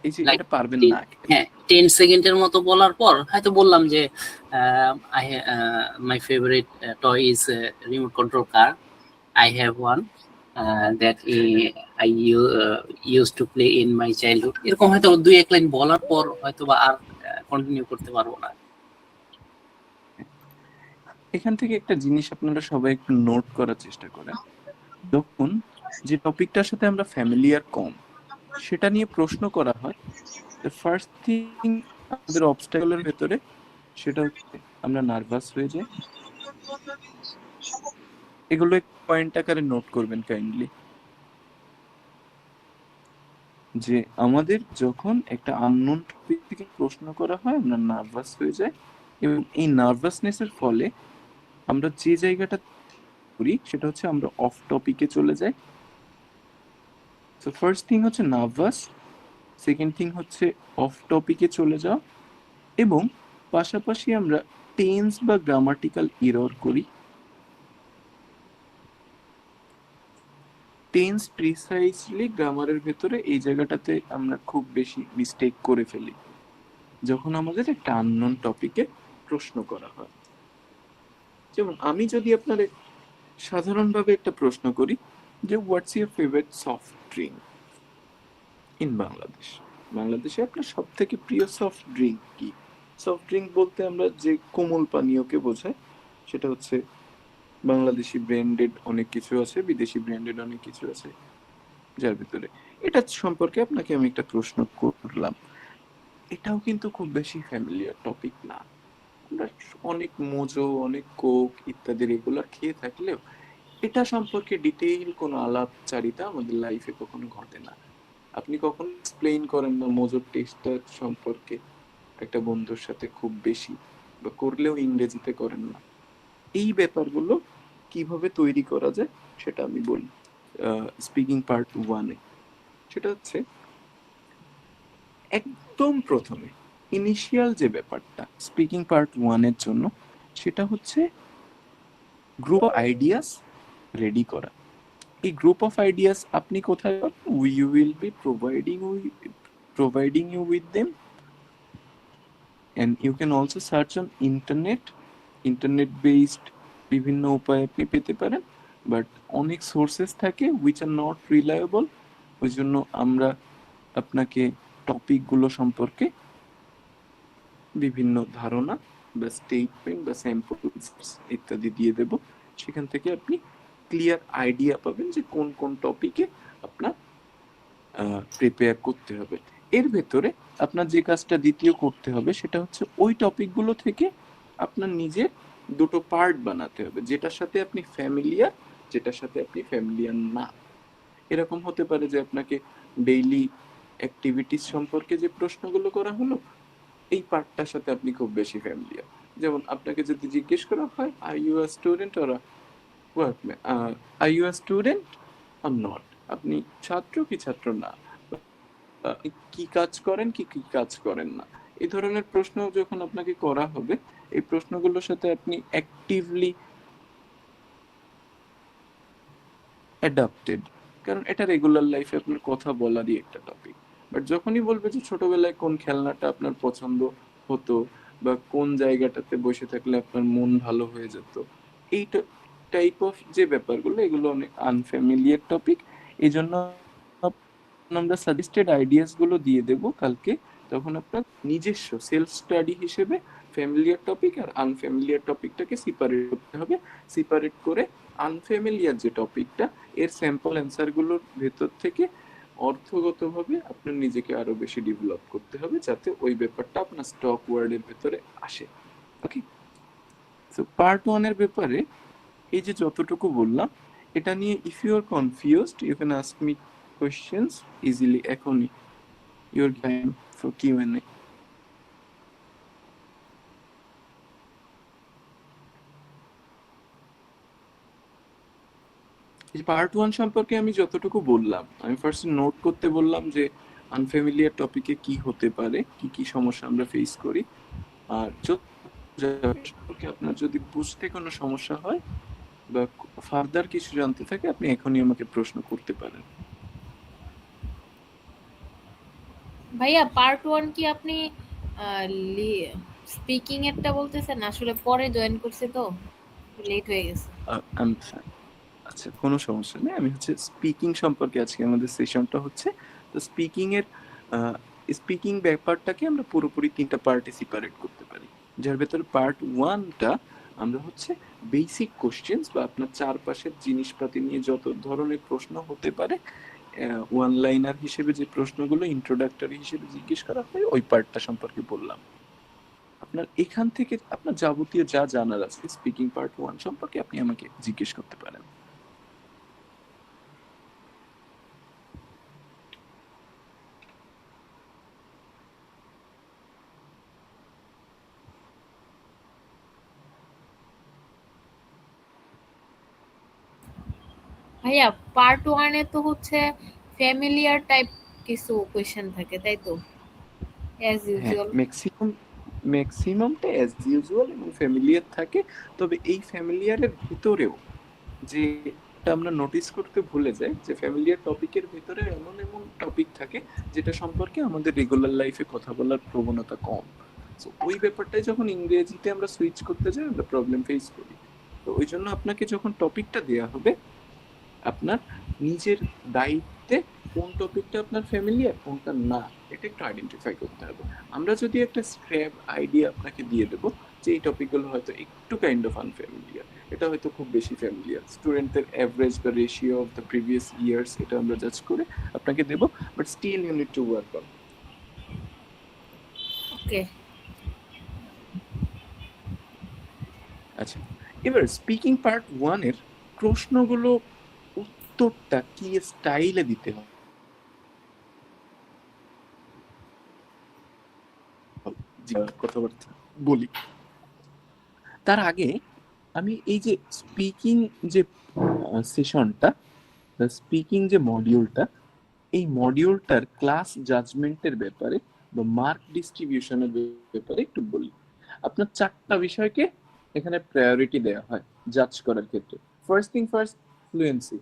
এই যে লাইক এটা পারবেন না। হ্যাঁ 10 সেকেন্ডের মতো বলার পর হয়তো বললাম যে I my favourite toy is remote control car, I have one that I use to play in my childhood. এরকম হয়তো 2-1 লাইন বলার পর হয়তো বা আর কন্টিনিউ করতে পারবো না। এখান থেকে একটা জিনিস আপনারা সবাই একটু নোট করার চেষ্টা করেন। যখন যে টপিকটার সাথে আমরা ফ্যামিলিয়ার কম, সেটা নিয়ে প্রশ্ন করা হয়, ফার্স্ট থিং আমাদের অবস্টাকলের ভেতরে সেটা হচ্ছে আমরা নার্ভাস হয়ে যাই। এগুলো পয়েন্ট আকারে নোট করবেন কাইন্ডলি, যে আমাদের যখন একটা আননোন টপিক থেকে প্রশ্ন করা হয় আমরা নার্ভাস হয়ে যাই, এবং এই নার্ভাসনেসের ফলে আমরা যে জায়গাটা করি সেটা হচ্ছে আমরা অফ টপিকে চলে যাই। তো ফার্স্ট থিং হচ্ছে নার্ভাস, সেকেন্ড থিং হচ্ছে অফ টপিকে চলে যাও, এবং পাশাপাশি আমরা টেন্স বা গ্রামাটিক্যাল এরর করি। টেন্স প্রিসাইজলি গ্রামারের ভেতরে এই জায়গাটাতে আমরা খুব বেশি মিস্টেক করে ফেলি যখন আমাদের একটা আননোন টপিকে প্রশ্ন করা হয়। যেমন আমি যদি আপনারে সাধারণভাবে একটা প্রশ্ন করি যে what's your favourite soft drink in Bangladesh, বাংলাদেশে আপনার সব থেকে প্রিয় সফট ড্রিঙ্ক কি? সফট ড্রিঙ্ক বলতে আমরা যে কোমল পানীয়কে বোঝাই, সেটা হচ্ছে বাংলাদেশি ব্র্যান্ডেড অনেক কিছু আছে, বিদেশি ব্র্যান্ডেড অনেক কিছু আছে, যার ভিতরে এটা সম্পর্কে আপনাকে আমি একটা প্রশ্ন করলাম। এটাও কিন্তু খুব বেশি ফ্যামিলিয়ার টপিক না। আমরা অনেক মোজো, অনেক কোক ইত্যাদি রেগুলার খেয়ে থাকলেও এটা সম্পর্কে ডিটেইল কোনো আলাপচারিতা আমাদের লাইফে কখনো ঘটে না। আপনি কখনো এক্সপ্লেইন করেন না মোজোর টেস্টটা সম্পর্কে একটা বন্ধুর সাথে খুব বেশি, বা করলেও ইংরেজিতে করেন না। এই ব্যাপারগুলো কিভাবে তৈরি করা যায় সেটা আমি বলি স্পিকিং পার্ট 1-এ। সেটা হচ্ছে একদম প্রথমে ইনিশিয়াল যে ব্যাপারটা স্পিকিং পার্ট 1-এর জন্য, সেটা হচ্ছে গ্রুপ অফ আইডিয়াস রেডি করা। এই গ্রুপ অফ আইডিয়াস আপনি কোথায় পাবেন? We will be providing you with them, and you can also search on internet based বিভিন্ন উপায়ে আপনি পেতে পারেন, বাট অনেক সোর্সেস থাকে which are not reliable। ওই জন্য আমরা আপনাকে টপিকগুলো সম্পর্কে বিভিন্ন ধারণা বা স্টেটমেন্ট বা স্যাম্পল ইত্যাদি দিয়ে দেব। সেখান থেকে আপনি ক্লিয়ার আইডিয়া পাবেন যে কোন কোন টপিকে আপনার প্রিপেয়ার করতে হবে। এর ভেতরে আপনার যে কাজটা দ্বিতীয় করতে হবে সেটা হচ্ছে ওই টপিকগুলো থেকে আপনার নিজের দুটো পার্ট বানাতে হবে, যেটার সাথে আপনি ফ্যামিলিয়ার, যেটার সাথে আপনি ফ্যামিলিয়ার না। এরকম হতে পারে যে আপনাকে ডেইলি অ্যাক্টিভিটিস সম্পর্কে যে প্রশ্নগুলো করা হলো, এই পার্টটার সাথে আপনি খুব বেশি ফ্যামিলিয়ার। যেমন আপনাকে যদি জিজ্ঞেস করা হয় are you are student or workman, are you are student or not, আপনি ছাত্র কি ছাত্র না, কি কাজ করেন কি কি কাজ করেন না, এই ধরনের প্রশ্ন যখন আপনাকে করা হবে, এই প্রশ্নগুলোর সাথে আপনি অ্যাক্টিভলি অ্যাডাপ্টেড, কারণ এটা রেগুলার লাইফে আপনার কথা বলারই একটা টপিক। বাট যখনই বলবে যে ছোটবেলায় কোন খেলনাটা আপনার পছন্দ হতো বা কোন জায়গাটাতে বসে থাকলে আপনার মন ভালো হয়ে যেত, এই টাইপ অফ যে ব্যাপারগুলো, এগুলো অনেক আনফ্যামিলিয়ার টপিক। এই জন্য আমরা সাজেস্টেড আইডিয়াস গুলো দিয়ে দেব কালকে, তখন আপনার নিজস্ব সেলফ স্টাডি হিসেবে ফ্যামিলিয়ার টপিক আর আনফ্যামিলিয়ার টপিকটাকে সেপারেট করতে হবে। সেপারেট করে আনফ্যামিলিয়ার যে টপিকটা, এর স্যাম্পল অ্যান্সার গুলোর ভেতর থেকে অর্থগতভাবে আপনার নিজেকে আরো বেশি ডেভেলপ করতে হবে, যাতে ওই ব্যাপারটা আপনার স্টক ওয়ার্ডের ভেতরে আসে। ওকে, সো পার্ট 1 এর ব্যাপারে এই যে যতটুকু বললাম, এটা নিয়ে if you are confused you can ask me questions easily এখনই। Your time for Q&A. Part 1 সম্পর্কে আমি যতটুকু বললাম, আমি ফার্স্ট নোট করতে বললাম যে আনফ্যামিলিয়ার টপিকে কি হতে পারে, কি কি সমস্যা আমরা ফেস করি। আর সম্পর্কে আপনার যদি বুঝতে কোনো সমস্যা হয় বা ফার্দার কিছু জানতে থাকে, আপনি এখনই আমাকে প্রশ্ন করতে পারেন। ভাইয়া পার্ট 1 কি আপনি স্পিকিং এরটা বলতেছেন? আসলে পরে জয়েন করছে তো লেট হয়ে গেছে। আচ্ছা, কোনো সমস্যা নেই। আমি হচ্ছে স্পিকিং সম্পর্কে আজকে আমাদের সেশনটা হচ্ছে। তো স্পিকিং ব্যাপারটাকে আমরা পুরোপুরি 3টা পার্টে সেপারেট করতে পারি, যার ভেতরে পার্ট 1টা আমরা হচ্ছে বেসিক কোশ্চেন্স বা আপনার চারপাশের জিনিসপাতি নিয়ে যত ধরনের প্রশ্ন হতে পারে, ওয়ান লাইনার হিসেবে যে প্রশ্নগুলো ইন্ট্রোডাক্টরি হিসেবে জিজ্ঞেস করা হয়, ওই পার্টটা সম্পর্কে বললাম। আপনার এখান থেকে আপনার যাবতীয় যা জানার আছে স্পিকিং পার্ট 1 সম্পর্কে আপনি আমাকে জিজ্ঞেস করতে পারেন। ভাইয়া পার্ট 1 এ তো হচ্ছে ফ্যামিলিয়ার টাইপ কিছু কোশ্চেন থাকে, তাই তো? অ্যাজ হ্যাঁ, ইউজুয়াল। ম্যাক্সিমামটা অ্যাজ ইউজুয়াল এবং ফ্যামিলিয়ার থাকে। তবে এই ফ্যামিলিয়ারের ভিতরেও যে আমরা নোটিস করতে ভুলে যাই যে ফ্যামিলিয়ার টপিকের ভিতরে এমন এমন টপিক থাকে যেটা সম্পর্কে আমাদের রেগুলার লাইফে কথা বলার প্রবণতা কম। তো ওই ব্যাপারটাই যখন ইংরেজিতে আমরা সুইচ করতে যাই, আমরা প্রবলেম ফেস করি। তো ওই জন্য আপনাকে যখন টপিকটা দেওয়া হবে, আপনার নিজের দায়িত্বে কোন টপিকটা আপনার ফ্যামিলিয়ার, কোনটা না, এটা একটু আইডেন্টিফাই করতে হবে। আমরা যদি একটা স্ক্র্যাপ আইডিয়া আপনাকে দিয়ে দেবো যে এই টপিকগুলো হয়তো একটু কাইন্ড অফ আনফ্যামিলিয়ার, এটা হয়তো খুব বেশি ফ্যামিলিয়ার, স্টুডেন্টদের অ্যাভারেজ বা ratio of the previous years এটা আমরা জাজ করে আপনাকে দেবো, but still you need to work on. Okay. আচ্ছা, এবার স্পিকিং পার্ট 1 এর প্রশ্নগুলো উত্তরটা কি স্টাইলে দিতে হবে কথাবার্তা বলি, তার আগে আমি এই যে স্পিকিং যে সেশনটা, স্পিকিং যে মডিউলটা, এই মডিউলটার ক্লাস জাজমেন্টের ব্যাপারে বা মার্ক ডিস্ট্রিবিউশনের ব্যাপারে একটু বলি। আপনার 4টা বিষয়কে এখানে প্রায়োরিটি দেওয়া হয় জাজ করার ক্ষেত্রে। First thing first, fluency.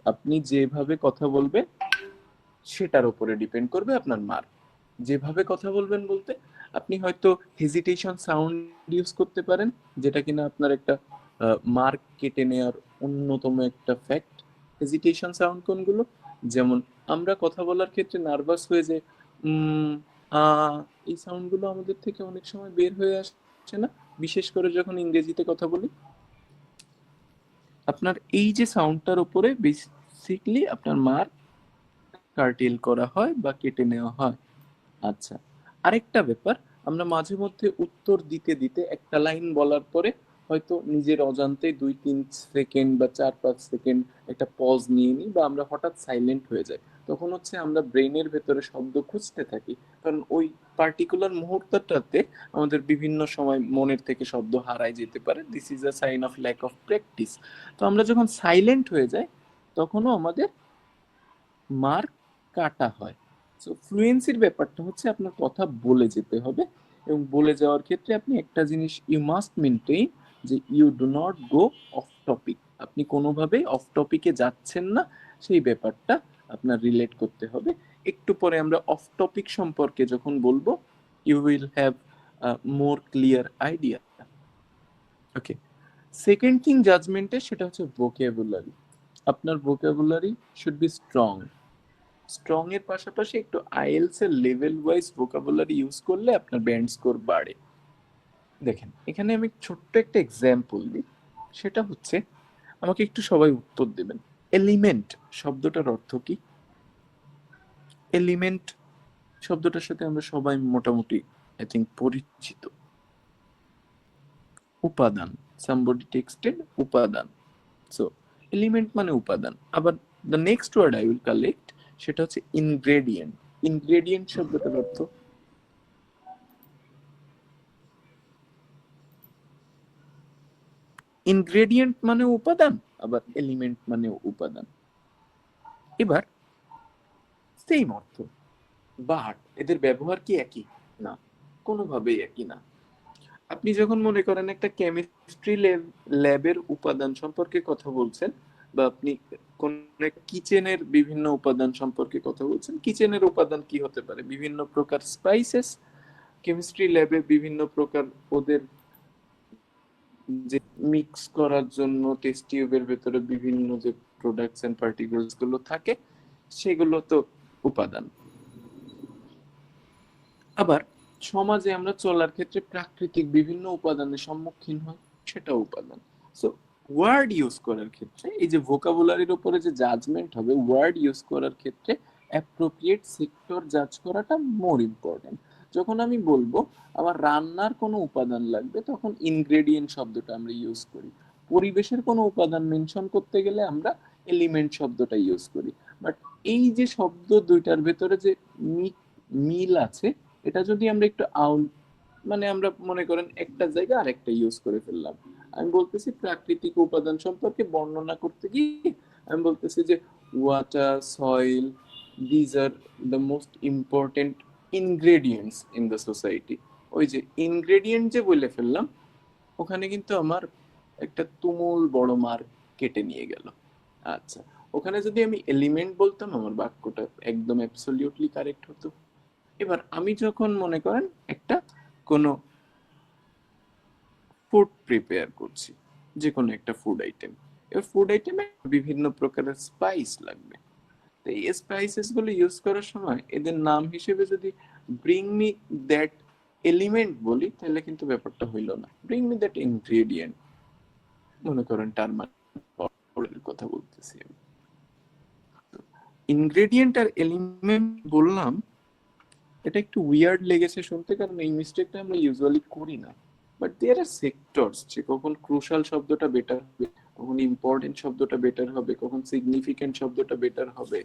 আপনি যেভাবে কথা বলবেন সেটার উপরে ডিপেন্ড করবে আপনার মার্ক। যেভাবে কথা বলবেন বলতে আপনি হয়তো হেজিটেশন সাউন্ড ইউজ করতে পারেন, যেটা কিনা আপনার একটা মার্ক কেটে নেওয়ার অন্যতম একটা ফ্যাক্ট। হেজিটেশন সাউন্ড কোনগুলো? যেমন আমরা কথা বলার ক্ষেত্রে নার্ভাস হয়ে যে এই সাউন্ডগুলো আমাদের থেকে অনেক সময় বের হয়ে আসছে না, বিশেষ করে যখন ইংরেজিতে কথা বলি। আপনার এই যে সাউন্ডটার উপরে বেসিকলি আপনার মার্ক কার্টেল করা হয় বা কেটে নেওয়া হয়। আচ্ছা, আরেকটা ব্যাপার, আমরা মাঝে মধ্যে উত্তর দিতে দিতে একটা লাইন বলার পরে হয়তো নিজের অজান্তে 2-3 সেকেন্ড বা 4-5 সেকেন্ড একটা পজ নিয়ে নিই, বা আমরা হঠাৎ সাইলেন্ট হয়ে যাই। তখন হচ্ছে আমরা ব্রেনের ভেতরে শব্দ খুঁজতে থাকি, কারণ ওই পার্টিকুলার মুহূর্তটাতে আমাদের বিভিন্ন সময় মনের থেকে শব্দ হারায় যেতে পারে। This is a sign of lack of practice. তো আমরা যখন সাইলেন্ট হয়ে যাই তখনও আমাদের মার্ক কাটা হয়। সো ফ্লুয়েন্সির ব্যাপারটা হচ্ছে আপনার কথা বলে যেতে হবে, এবং বলে যাওয়ার ক্ষেত্রে আপনি একটা জিনিস ইউ মাস্ট মেনটেইন, যে you do not go off topic. আপনি কোনোভাবেই অফ টপিকে যাচ্ছেন না, সেই ব্যাপারটা আপনার রিলেট করতে হবে। একটু পরে আমরা অফ টপিক সম্পর্কে যখন বলবো, you will have more clear idea. Okay, second thing জাজমেন্টে, সেটা হচ্ছে ভোকাবুলারি। আপনার vocabulary should be strong. Strong এর পাশাপাশি একটু আইএলস এর লেভেল ওয়াইজ ভোকাবুলারি ইউজ করলে আপনার ব্যান্ড স্কোর বাড়ে। দেখেন, এখানে আমি ছোট্ট একটা এক্সাম্পল দিই, সেটা হচ্ছে, আমাকে একটু সবাই উত্তর দেবেন, এলিমেন্ট শব্দটার অর্থ কি? এলিমেন্ট শব্দটার সাথে আমরা সবাই মোটামুটি আই থিঙ্ক পরিচিত। উপাদান, somebody texted উপাদান। সো এলিমেন্ট মানে উপাদান। আবার the next word I will collect, সেটা হচ্ছে ইনগ্রেডিয়েন্ট। ইনগ্রেডিয়েন্ট শব্দটার অর্থ, ইনগ্রেডিয়েন্ট মানে উপাদান, আবার এলিমেন্ট মানে উপাদান। এবার সেম অর্থ, বাট এদের ব্যবহার কি একই? না, কোনোভাবেই একই না। আপনি যখন মনে করেন একটা কেমিস্ট্রি ল্যাবের উপাদান সম্পর্কে কথা বলছেন, বা আপনি কোন কিচেনের বিভিন্ন উপাদান সম্পর্কে কথা বলছেন, কিচেনের উপাদান কি হতে পারে? বিভিন্ন প্রকার স্পাইসেস। কেমিস্ট্রি ল্যাবে বিভিন্ন প্রকার ওদের যে মিক্স করার জন্য টেস্ট টিউবের ভেতরে বিভিন্ন যে প্রোডাক্টস এন্ড পার্টিকেলস গুলো থাকে, সেগুলো তো উপাদান। আবার সমাজে আমরা চলার ক্ষেত্রে প্রাকৃতিক বিভিন্ন উপাদানের সম্মুখীন হই, সেটাও উপাদান। সো ওয়ার্ড ইউজ করার ক্ষেত্রে এই যে ভোকাবুলারির উপরে যে জাজমেন্ট হবে, ওয়ার্ড ইউজ করার ক্ষেত্রে অ্যাপ্রোপ্রিয়েট সেক্টর জাজ করাটা মোর ইম্পর্টেন্ট। যখন আমি বলবো আমার রান্নার কোনো উপাদান লাগবে, তখন ইনগ্রেডিয়েন্ট শব্দটা আমরা ইউজ করি। পরিবেশের কোনো উপাদান মেনশন করতে গেলে আমরা এলিমেন্ট শব্দটা ইউজ করি। বাট এই যে শব্দ দুইটার ভেতরে যে মিল আছে, এটা যদি আমরা একটু মানে আমরা মনে করেন একটা জায়গা আরেকটা ইউজ করে ফেললাম। আমি বলতেছি প্রাকৃতিক উপাদান সম্পর্কে বর্ণনা করতে গিয়ে আমি বলতেছি যে water, soil, these are the most important ingredients in the society. ওই যে ইনগ্রেডিয়েন্ট যে বলে ফেললাম, ওখানে কিন্তু আমার একটা তুমুল বড় মার কেটে নিয়ে গেল। আচ্ছা, ওখানে যদি আমি এলিমেন্ট বলতাম, আমার বাক্যটা একদম অ্যাবসলিউটলি কারেক্ট হতো। এবার আমি যখন মনে করেন একটা কোনো ফুড প্রিপেয়ার করছি, যে কোনো একটা ফুড আইটেম, এবার ফুড আইটেমে বিভিন্ন প্রকারের স্পাইস লাগবে। তো এই স্পাইসেস গুলো ইউজ করার সময় এদের নাম হিসেবে যদি ব্রিং মি দ্যাট এলিমেন্ট বলি, তাহলে কিন্তু ব্যাপারটা হইল না। ব্রিং মি দ্যাট ইনগ্রেডিয়েন্ট, মনে করেন টার্মারিকের কথা বলতেছি আমি। ইনগ্রেডিয়েন্ট আর এলিমেন্ট বললাম, এটা একটু উইয়ার্ড লেগেছে শুনতে, কারণ এই মিস্টেকটা আমরা ইউজুয়ালি করি না। বাট দেয়ার আর সেক্টরস, যে কখন ক্রুশাল শব্দটা বেটার হবে, কখন ইম্পর্টেন্ট শব্দটা বেটার হবে, কখন সিগনিফিকেন্ট শব্দটা বেটার হবে,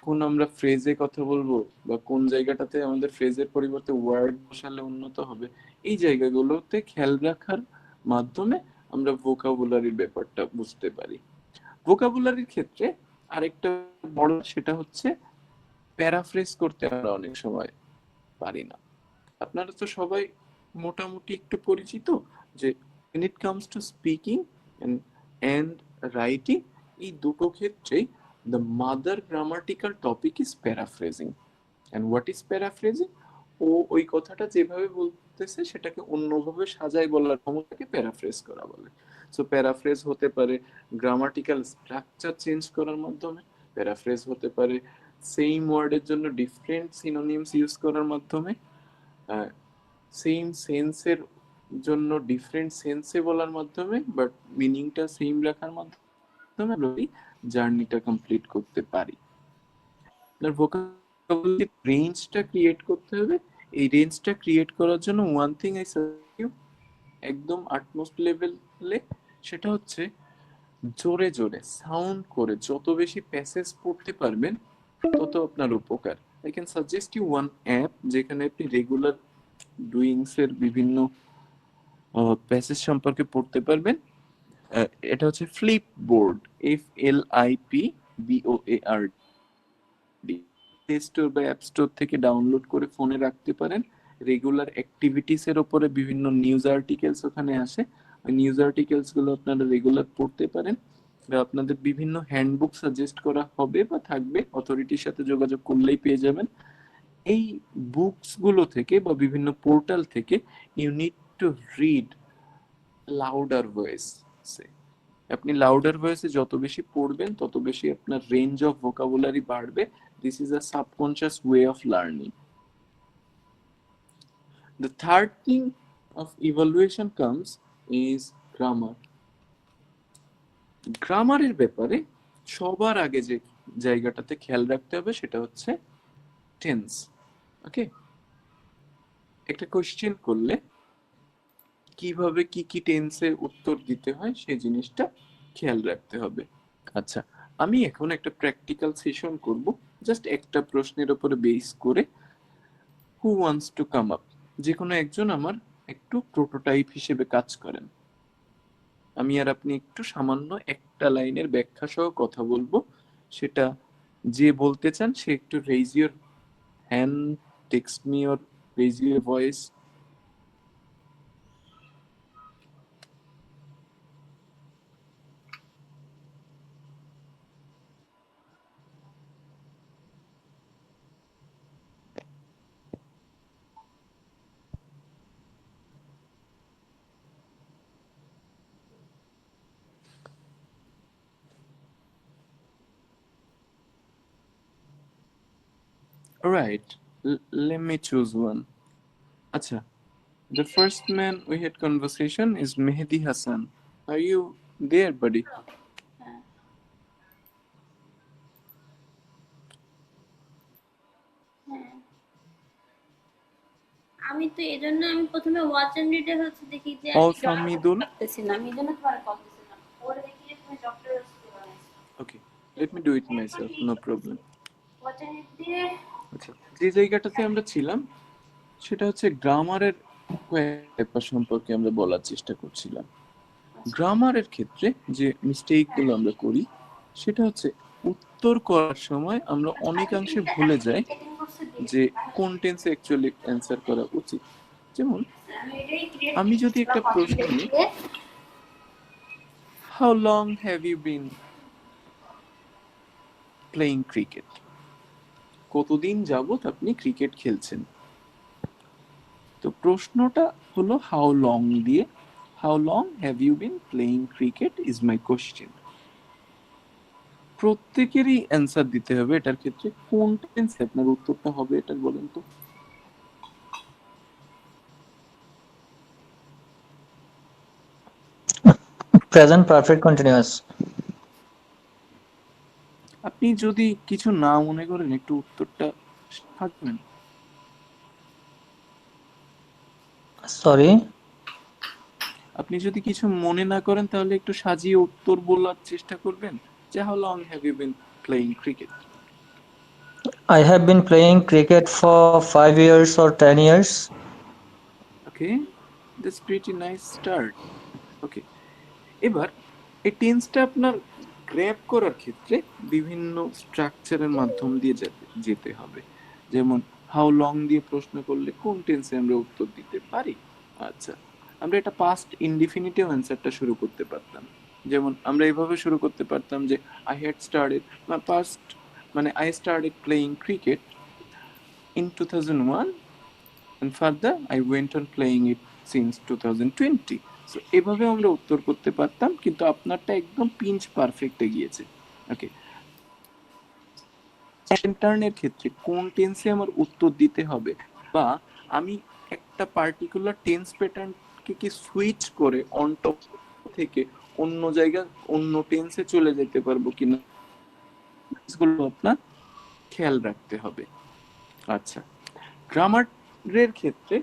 কোন আমরা ফ্রেজে কথা বলবো, বা কোন জায়গাটাতে আমাদের ফ্রেজের পরিবর্তে ওয়ার্ড বসালে উন্নত হবে। এই জায়গাগুলোতে খেয়াল রাখার মাধ্যমে আমরা ভোকাবুলারির ব্যাপারটা বুঝতে পারি। ভোকাবুলারির ক্ষেত্রে আরেকটা বড়, সেটা হচ্ছে প্যারাফ্রেজ করতে আমরা অনেক সময় পারি না। আপনারা তো সবাই মোটামুটি একটু পরিচিত যে when it comes to speaking and writing, এই দুটো ক্ষেত্রেই the mother grammatical topic is paraphrasing. And what is paraphrasing? ও ওই কথাটা যেভাবে বলতেছে সেটাকে অন্যভাবে সাজাই বলার ক্ষমতাকে প্যারাফ্রেজ করা বলে। সো প্যারাফ্রেজ হতে পারে গ্রামাটিক্যাল স্ট্রাকচার চেঞ্জ করার মাধ্যমে, প্যারাফ্রেজ হতে পারে সেম ওয়ার্ডের জন্য ডিফারেন্ট সিনোনিমস ইউজ করার মাধ্যমে, সেম সেন্সের জন্য ডিফারেন্ট সেন্সে বলার মাধ্যমে, বাট মিনিংটা সেম রাখার মাধ্যমে জার্নিটা কমপ্লিট করতে পারি। আপনার ভোকাবুলারি রেঞ্জটা ক্রিয়েট করতে হবে। এই রেঞ্জটা ক্রিয়েট করার জন্য one thing I suggest you, একদম আটমোস্ট লেভেলে, সেটা হচ্ছে জোরে জোরে সাউন্ড করে যত বেশি প্যাসেজ পড়তে পারবেন তত আপনার উপকার। I can suggest you one app, যেখানে আপনি রেগুলার ডুইংস এর বিভিন্ন প্যাসেজ সম্পর্কে পড়তে পারবেন। এটা হচ্ছে ফ্লিপবোর্ড, FLIPBOARD। প্লে স্টোর বা অ্যাপ স্টোর থেকে ডাউনলোড করে ফোনে রাখতে পারেন। রেগুলার অ্যাক্টিভিটিস এর উপরে বিভিন্ন নিউজ আর্টিকেলস ওখানে আসে, ওই নিউজ আর্টিকেলস গুলো আপনারা রেগুলার পড়তে পারেন। আপনাদের বিভিন্ন হ্যান্ডবুক সাজেস্ট করা হবে বা থাকবে, অথরিটির সাথে যোগাযোগ করলেই পেয়ে যাবেন। এই বুকস গুলো থেকে বা বিভিন্ন পোর্টাল থেকে you need to read louder ভয়েসে। আপনি লাউডার ভয়েসে যত বেশি পড়বেন তত বেশি আপনার রেঞ্জ অফ ভোকাবুলারি বাড়বে। This is a subconscious way of learning. The third thing of evaluation comes is grammar. গ্রামারের ব্যাপারে সবার আগে যে জায়গাটাতে খেয়াল রাখতে হবে সেটা হচ্ছে টেন্স। ওকে, একটা কোশ্চেন করলে কিভাবে কি কি টেন্সে উত্তর দিতে হয় সেই জিনিসটা খেয়াল রাখতে হবে। আচ্ছা, আমি এখন একটা প্র্যাকটিক্যাল সেশন করব, জাস্ট একটা প্রশ্নের উপরে বেস করে। Who wants to come up, যে কোনো একজন আমার একটু প্রোটোটাইপ হিসেবে কাজ করেন। আমি আর আপনি একটু সামান্য একটা লাইনের ব্যাখ্যা সহ কথা বলবো, সেটা যে বলতে চান সে একটু raise your hand, text me or raise your voice. Alright, let me choose one. Acha, the first man we had conversation is Mehdi Hassan. Are you there, buddy? হ্যাঁ হ্যাঁ আমি তো এই জন্য আমি প্রথমে ওয়াচ এন্ড রিডে হচ্ছে দেখি যে All আমি from Midul? পারতেছি না, আমি এই জন্য তোমার কল দিছিলাম, পরে দেখি যে তুমি doctor Okay, let me do it myself, no problem. Watch and read দিয়ে আচ্ছা, যে জায়গাটাতে আমরা ছিলাম সেটা হচ্ছে গ্রামারের ব্যাপার সম্পর্কে আমরা বলার চেষ্টা করছিলাম। গ্রামারের ক্ষেত্রে যে মিস্টেকগুলো আমরা করি সেটা হচ্ছে উত্তর করার সময় আমরা অনেকাংশে ভুলে যাই যে কোন টেন্সে অ্যাকচুয়ালি অ্যান্সার করা উচিত। যেমন আমি যদি একটা প্রশ্ন নিই, how long have you been playing cricket, কতদিন যাবত আপনি ক্রিকেট খেলছেন। তো প্রশ্নটা হলো হাউ লং দিয়ে, how long have you been playing cricket is my question. প্রত্যেকেরই অ্যান্সার দিতে হবে এটার ক্ষেত্রে। কোন টেন্সে আপনার উত্তরটা হবে এটা বলেন তো। Present perfect continuous. আপনি যদি কিছু না মনে করেন একটু উত্তরটা থাকবেন। Sorry. আপনি যদি কিছু মনে না করেন তাহলে একটু সাজিয়ে উত্তর বলার চেষ্টা করবেন যে how long have you been playing cricket. I have been playing cricket for 5 years or 10 years. Okay, that's pretty nice start. Okay, এবার এই টেন্সটা আপনার গ্র্যাব করার ক্ষেত্রে বিভিন্ন স্ট্রাকচারের মাধ্যম দিয়ে যেতে হবে। যেমন হাউ লং দিয়ে প্রশ্ন করলে কোন টেন্সে আমরা উত্তর দিতে পারি। আচ্ছা, আমরা এটা পাস্ট ইনডিফিনিটিভ অ্যান্সারটা শুরু করতে পারতাম। যেমন আমরা এইভাবে শুরু করতে পারতাম যে আই হ্যাড স্টার্টেড পাস্ট, মানে I started playing cricket in 2001 and further I went on playing it since 2020. So এভাবে আমরা উত্তর করতে পারতাম, কিন্তু আপনারটা একদম পিঞ্চ পারফেক্টে গিয়েছে। ওকে, প্যাটার্নের ক্ষেত্রে কোন টেন্সে আমার উত্তর দিতে হবে, বা আমি একটা পার্টিকুলার টেন্স প্যাটার্নকে কি সুইচ করে অন টপ থেকে অন্য জায়গা অন্য টেন্সে চলে যেতে পারবো কিনা, এগুলো আপনার খেয়াল রাখতে হবে। আচ্ছা, গ্রামারের ক্ষেত্রে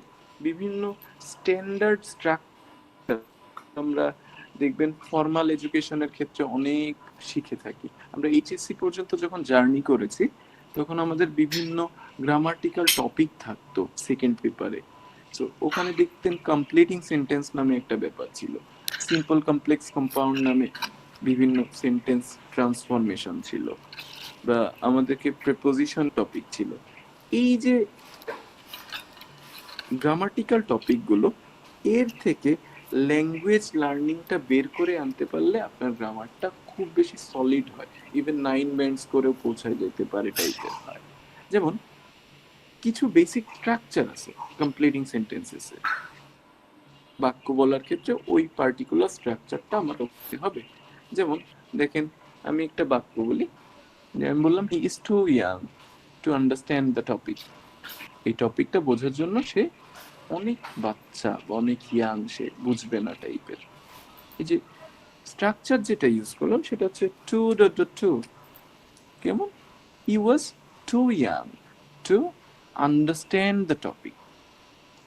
বিভিন্ন স্ট্যান্ডার্ড স্ট্রাকচার আমরা দেখবেন ফর্মাল এডুকেশনের ক্ষেত্রে অনেক শিখে থাকি। আমরা এইচএসসি পর্যন্ত যখন জার্নি করেছি তখন আমাদের বিভিন্ন গ্রামাটিক্যাল টপিক থাকতো সেকেন্ড পেপারে। সো ওখানে দেখতেন কমপ্লিটিং সেন্টেন্স নামে একটা ব্যাপার ছিল, সিম্পল কমপ্লেক্স কম্পাউন্ড নামে বিভিন্ন সেন্টেন্স ট্রান্সফরমেশন ছিল, বা আমাদেরকে প্রেপোজিশন টপিক ছিল। এই যে গ্রামাটিক্যাল টপিকগুলো, এর থেকে ল্যাঙ্গুয়েজ লার্নিংটা বের করে আনতে পারলে আপনার গ্রামারটা খুব বেশি সলিড হয়, ইভেন 9 ব্যান্ডস করেও পৌঁছায় যেতে পারে টাইপের হয়। যেমন কিছু বেসিক স্ট্রাকচার আছে কমপ্লিটিং সেন্টেন্সেসে, বাক্য বলার ক্ষেত্রে ওই পার্টিকুলার স্ট্রাকচারটা আমার রাখতে হবে। যেমন দেখেন, আমি একটা বাক্য বলি, আমি বললাম he is too young to understand the topic. এই টপিকটা বোঝার জন্য সে অনেক বাচ্চা বা অনেক ইয়াং, সে বুঝবে না টাইপের। এই যে স্ট্রাকচার যেটা ইউজ করলাম সেটা হচ্ছে টু ডট ডট টু। কেমন? He was too young to understand the topic.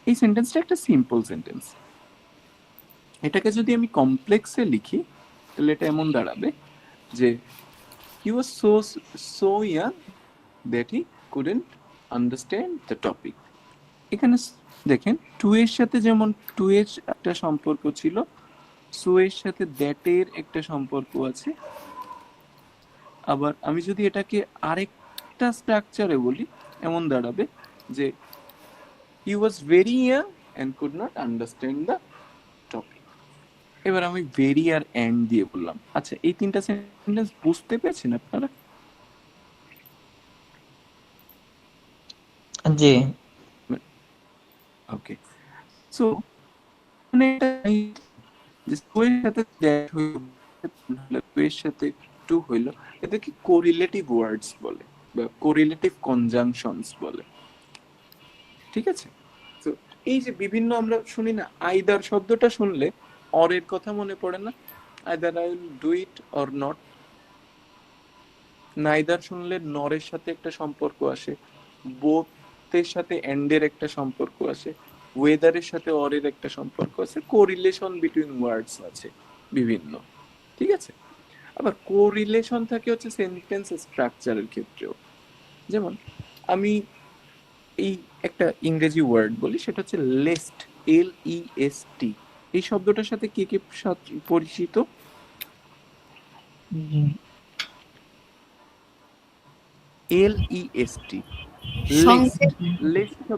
এই সেন্টেন্সটা একটা সিম্পল সেন্টেন্স। এটাকে যদি আমি কমপ্লেক্সে লিখি তাহলে এটা এমন দাঁড়াবে যে he was so young that he couldn't understand the topic. এখানে দেখেন টু এর সাথে যেমন টু এর একটা সম্পর্ক ছিল, সো এর সাথে দ্যাট এর একটা সম্পর্ক আছে। আবার আমি যদি এটাকে আরেকটা স্ট্রাকচারে বলি, এমন দাঁড়াবে যে he was very young and could not understand the topic. এবার আমি ভেরি আর অ্যান্ড দিয়ে বললাম। আচ্ছা, এই তিনটা সেন্টেন্স বুঝতে পেরেছেন আপনারা? জি। ওকে, সো মানে এটা যে সো এর সাথে দ্যাট হইল, এর সাথে টু হইল, এদেরকে কোরিলেটিভ ওয়ার্ডস বলে বা কোরিলেটিভ কনজাংশনস বলে। ঠিক আছে? তো এই যে বিভিন্ন আমরা শুনি না, আইদার শব্দটা শুনলে অর এর কথা মনে পড়ে না? Either I will do it or not. Neither শুনলে নরের সাথে একটা সম্পর্ক আসে, বোথের সাথে এন্ডের একটা সম্পর্ক আসে, ওয়েদারের সাথে অরের একটা সম্পর্ক আছে, কোরিলেশন বিটুইন ওয়ার্ডস আছে বিভিন্ন। ঠিক আছে? আবার কোরিলেশন থাকে হচ্ছে সেন্টেন্স স্ট্রাকচারের ক্ষেত্রেও। যেমন আমি এই একটা ইংরেজি ওয়ার্ড বলি, সেটা হচ্ছে লেস্ট, LEST। এই শব্দটার সাথে কে কে পরিচিত? জি। LEST, সংক্ষেপ। লেস্ট।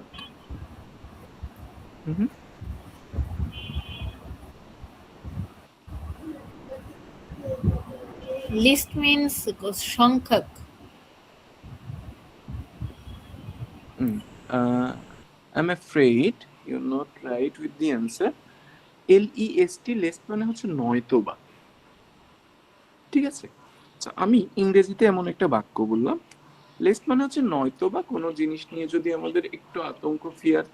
লিস্ট মিন্স সংখ্যক। I'm afraid you're not right with the answer. LEST, lest মানে হচ্ছে নয়তোবা। ঠিক আছে? আমি ইংরেজিতে এমন একটা বাক্য বললাম, লেস্ট মানে হচ্ছে নয়তোবা। কোনো জিনিস নিয়ে যদি আমাদের একটু আতঙ্ক, ফিয়ার,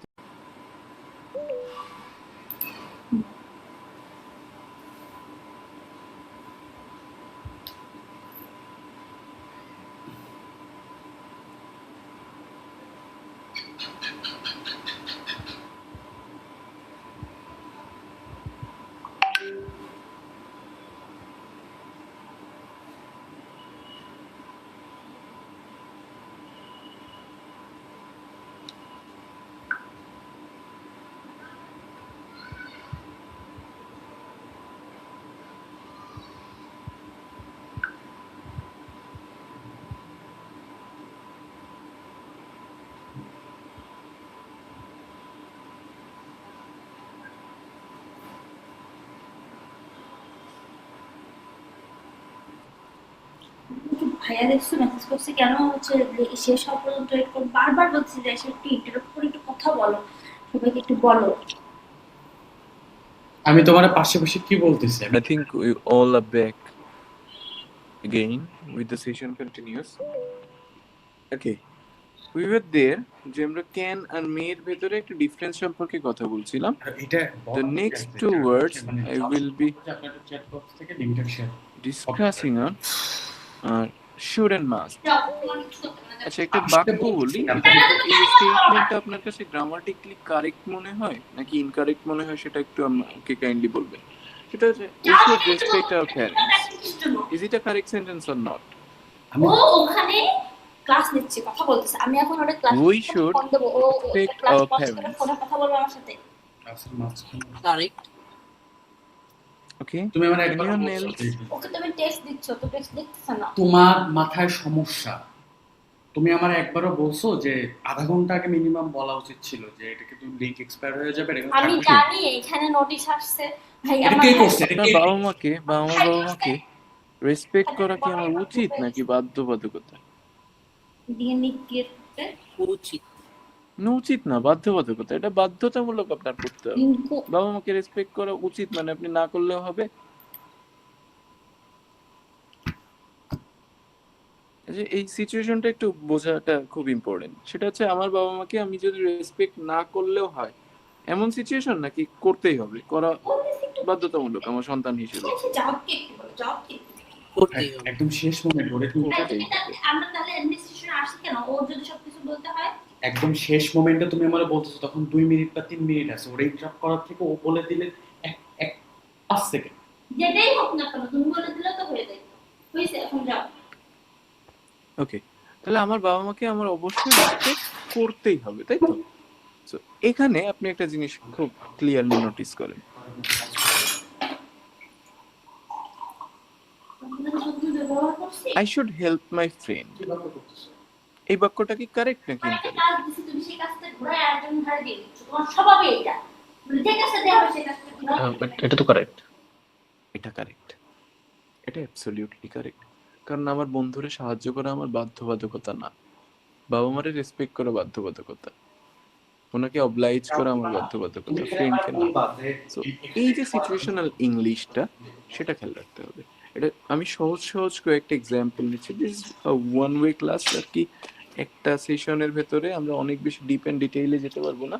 ভাইয়া দেখছো মেসেজ করছে কেন হচ্ছে শেষ হওয়া পর্যন্ত একটু বারবার বলছি যে এসে একটু ইন্টারাপ্ট করে একটু কথা বলো, সবাইকে একটু বলো। আমি তোমার পাশে বসে কি বলতেছি? I think we all are back again with the session continues. Okay, we were there যে আমরা ক্যান আর মে এর ভেতরে একটা ডিফারেন্স সম্পর্কে কথা বলছিলাম। এটা The next two words I will be chat box থেকে লিংকটা share discussing on should and must. যাও, তোমার কিছু করতে হবে না। আচ্ছা, একটা বাক্য বলি, এই স্টেটমেন্টটা আপনার কাছে গ্রামাটিক্যালি কারেক্ট মনে হয় নাকি ইনকারেক্ট মনে হয় সেটা একটু আমাকে কাইন্ডলি বলবেন। সেটা হচ্ছে we should respect our parents. Is it a correct sentence or not? ও ওখানে ক্লাস নিচ্ছে, কথা বলতেছে, আমি এখন ওটা ক্লাস We should ফোন দেবো, ও respect ক্লাস our পজ করে parents. ফোনে কথা বলবে আমার সাথে। কারেক্ট। Okay, তুমি আমার একবার anyone বলছো else? যে ওকে তুমি টেক্সট দিচ্ছ, তো টেক্সট দেখতেছ না। তোমার মাথায় সমস্যা। তুমি আমার একবারও বলছো যে আধা ঘন্টা আগে মিনিমাম বলা উচিত ছিল যে এটাকে তুমি লিংক এক্সপায়ার হয়ে যাবে, এটা আমি থাকবে। জানি এখানে নোটিশ আসছে ভাই, এটা আমার কে করছে? এটা আপনার কে? বাবা মাকে বা আমার বাবা মাকে রেসপেক্ট করা কি আমার উচিত নাকি বাধ্যবাধকতা? দিয়ে নিতে উচিত। না, উচিত না, বাধ্যবাধকতা। এটা বাধ্যতামূলক আপনার করতে হবে। লিংকো বাবা মাকে রেসপেক্ট করা উচিত মানে আপনি না করলেও হবে। যে এই সিচুয়েশনটা একটু বোঝাটা খুব ইম্পর্টেন্ট। সেটা হচ্ছে আমার বাবা মাকে আমি যদি রেসপেক্ট না করলেও হয় এমন সিচুয়েশন নাকি করতেই হবে, করা বাধ্যতামূলক আমার সন্তান হিসেবে। জবাব কি একটু বলো, জবাব কি? করতেই হবে। একদম শেষ মোমেন্ট ওরে তুমি আমরা তাহলে অ্যাডমিনিস্ট্রেশন আসছি কেন? ও যদি সবকিছু বলতে হয়, একদম শেষ মোমেন্টে তুমি আমারে বলতেছো, তখন 2 মিনিট বা 3 মিনিট আছে, ওরে ইন্টারাপ্ট করার থেকে ও বলে দিলে 5 সেকেন্ড। যেটাই হোক না কেন তুমি বলে দিলে তো হয়ে যায়। হয়েছে, এখন যাও। ওকে, তাহলে আমার বাবা মাকে আমার অবশ্যই রেসপেক্ট করতেই হবে, তাই তো? সো এখানে আপনি একটা জিনিস খুব ক্লিয়ারলি নোটিস করেন, I should help my friend, কি ব্যাপার করতেছো? এই বাক্যটা কি কারেক্ট নাকি মানে একটা ইনকারেক্ট? কাজ দিছি, তুমি সেই কাজটা ঘুরায় আরেকজন ঘাড়ে দিয়ে দিচ্ছ, তোমার স্বভাবই এটা, মানে যে কাজটা দেওয়া হবে সেই কাজটা ঘুরায় এটা তো কারেক্ট। এটা কারেক্ট, এটা অ্যাবসলিউটলি কারেক্ট। কারণ আমার বন্ধুরে সাহায্য করা আমার বাধ্যবাধকতা না, বাবা মারে রেসপেক্ট করা বাধ্যবাধকতা, ওনাকে অবলাইজ করা আমার বাধ্যবাধকতা, ফ্রেন্ডকে না। সো এই যে সিচুয়েশনাল ইংলিশটা, সেটা খেয়াল রাখতে হবে। এটা আমি সহজ সহজ কয়েকটা এক্সাম্পল নিচ্ছি। দিস ওয়ান ওয়ে ক্লাস আর কি, একটা সেশনের ভেতরে আমরা অনেক বেশি ডিপ অ্যান্ড ডিটেইলে যেতে পারবো না।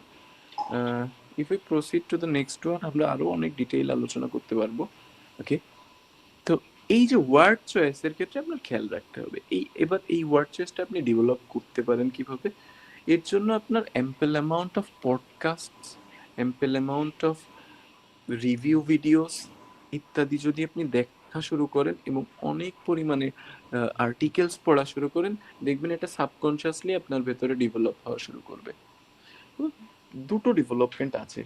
If we proceed to the next one, আমরা আরো অনেক ডিটেইল আলোচনা করতে পারবো। ওকে, তো এই যে ওয়ার্ড চয়েসের ক্ষেত্রে আপনার খেয়াল রাখতে হবে। এবার এই ওয়ার্ড চয়েসটা আপনি ডেভেলপ করতে পারেন কিভাবে? এর জন্য আপনার ample amount of podcast, ample amount of review videos ইত্যাদি যদি আপনি দেখা শুরু করেন এবং অনেক পরিমাণে আর্টিকেলস পড়া শুরু করেন, দেখবেন এটা সাবকনশিয়াসলি আপনার ভেতরে ডেভেলপ হওয়া শুরু করবে। দুটো ডেভেলপমেন্ট আছে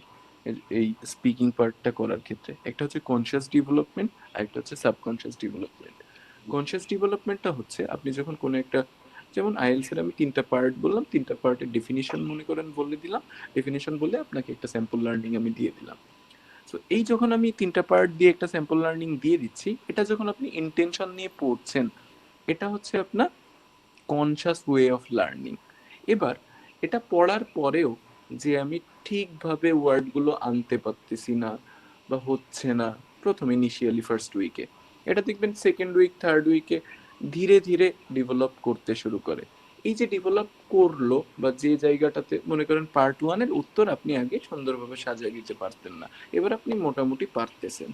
এই স্পিকিং পার্টটা করার ক্ষেত্রে, একটা হচ্ছে কনসিয়াস ডেভেলপমেন্ট আর একটা হচ্ছে সাবকনসিয়াস ডেভেলপমেন্ট। কনসিয়াস ডেভেলপমেন্টটা হচ্ছে আপনি যখন কোনো একটা, যেমন আইএলস এর আমি 3টা পার্ট বললাম, 3টা পার্টের ডেফিনিশন মনে করেন বলে দিলাম, ডেফিনিশন বলে আপনাকে একটা স্যাম্পল লার্নিং আমি দিয়ে দিলাম। সো এই যখন আমি 3টা পার্ট দিয়ে একটা স্যাম্পল লার্নিং দিয়ে দিচ্ছি, এটা যখন আপনি ইন্টেনশন নিয়ে পড়ছেন, এটা হচ্ছে আপনার কনশাস ওয়ে অফ লার্নিং। এবার এটা পড়ার পরেও যে আমি ঠিকভাবে ওয়ার্ডগুলো আনতে পারতেছি না বা হচ্ছে না প্রথম ইনিশিয়ালি ফার্স্ট উইকে, এটা দেখবেন সেকেন্ড উইক থার্ড উইকে ধীরে ধীরে ডেভেলপ করতে শুরু করে। এই যে ডেভেলপ করলো, বা যে জায়গাটাতে মনে করেন পার্ট 1-এর উত্তর আপনি আগে সুন্দরভাবে সাজিয়ে দিতে পারতেন না, এবার আপনি মোটামুটি পারতেছেন,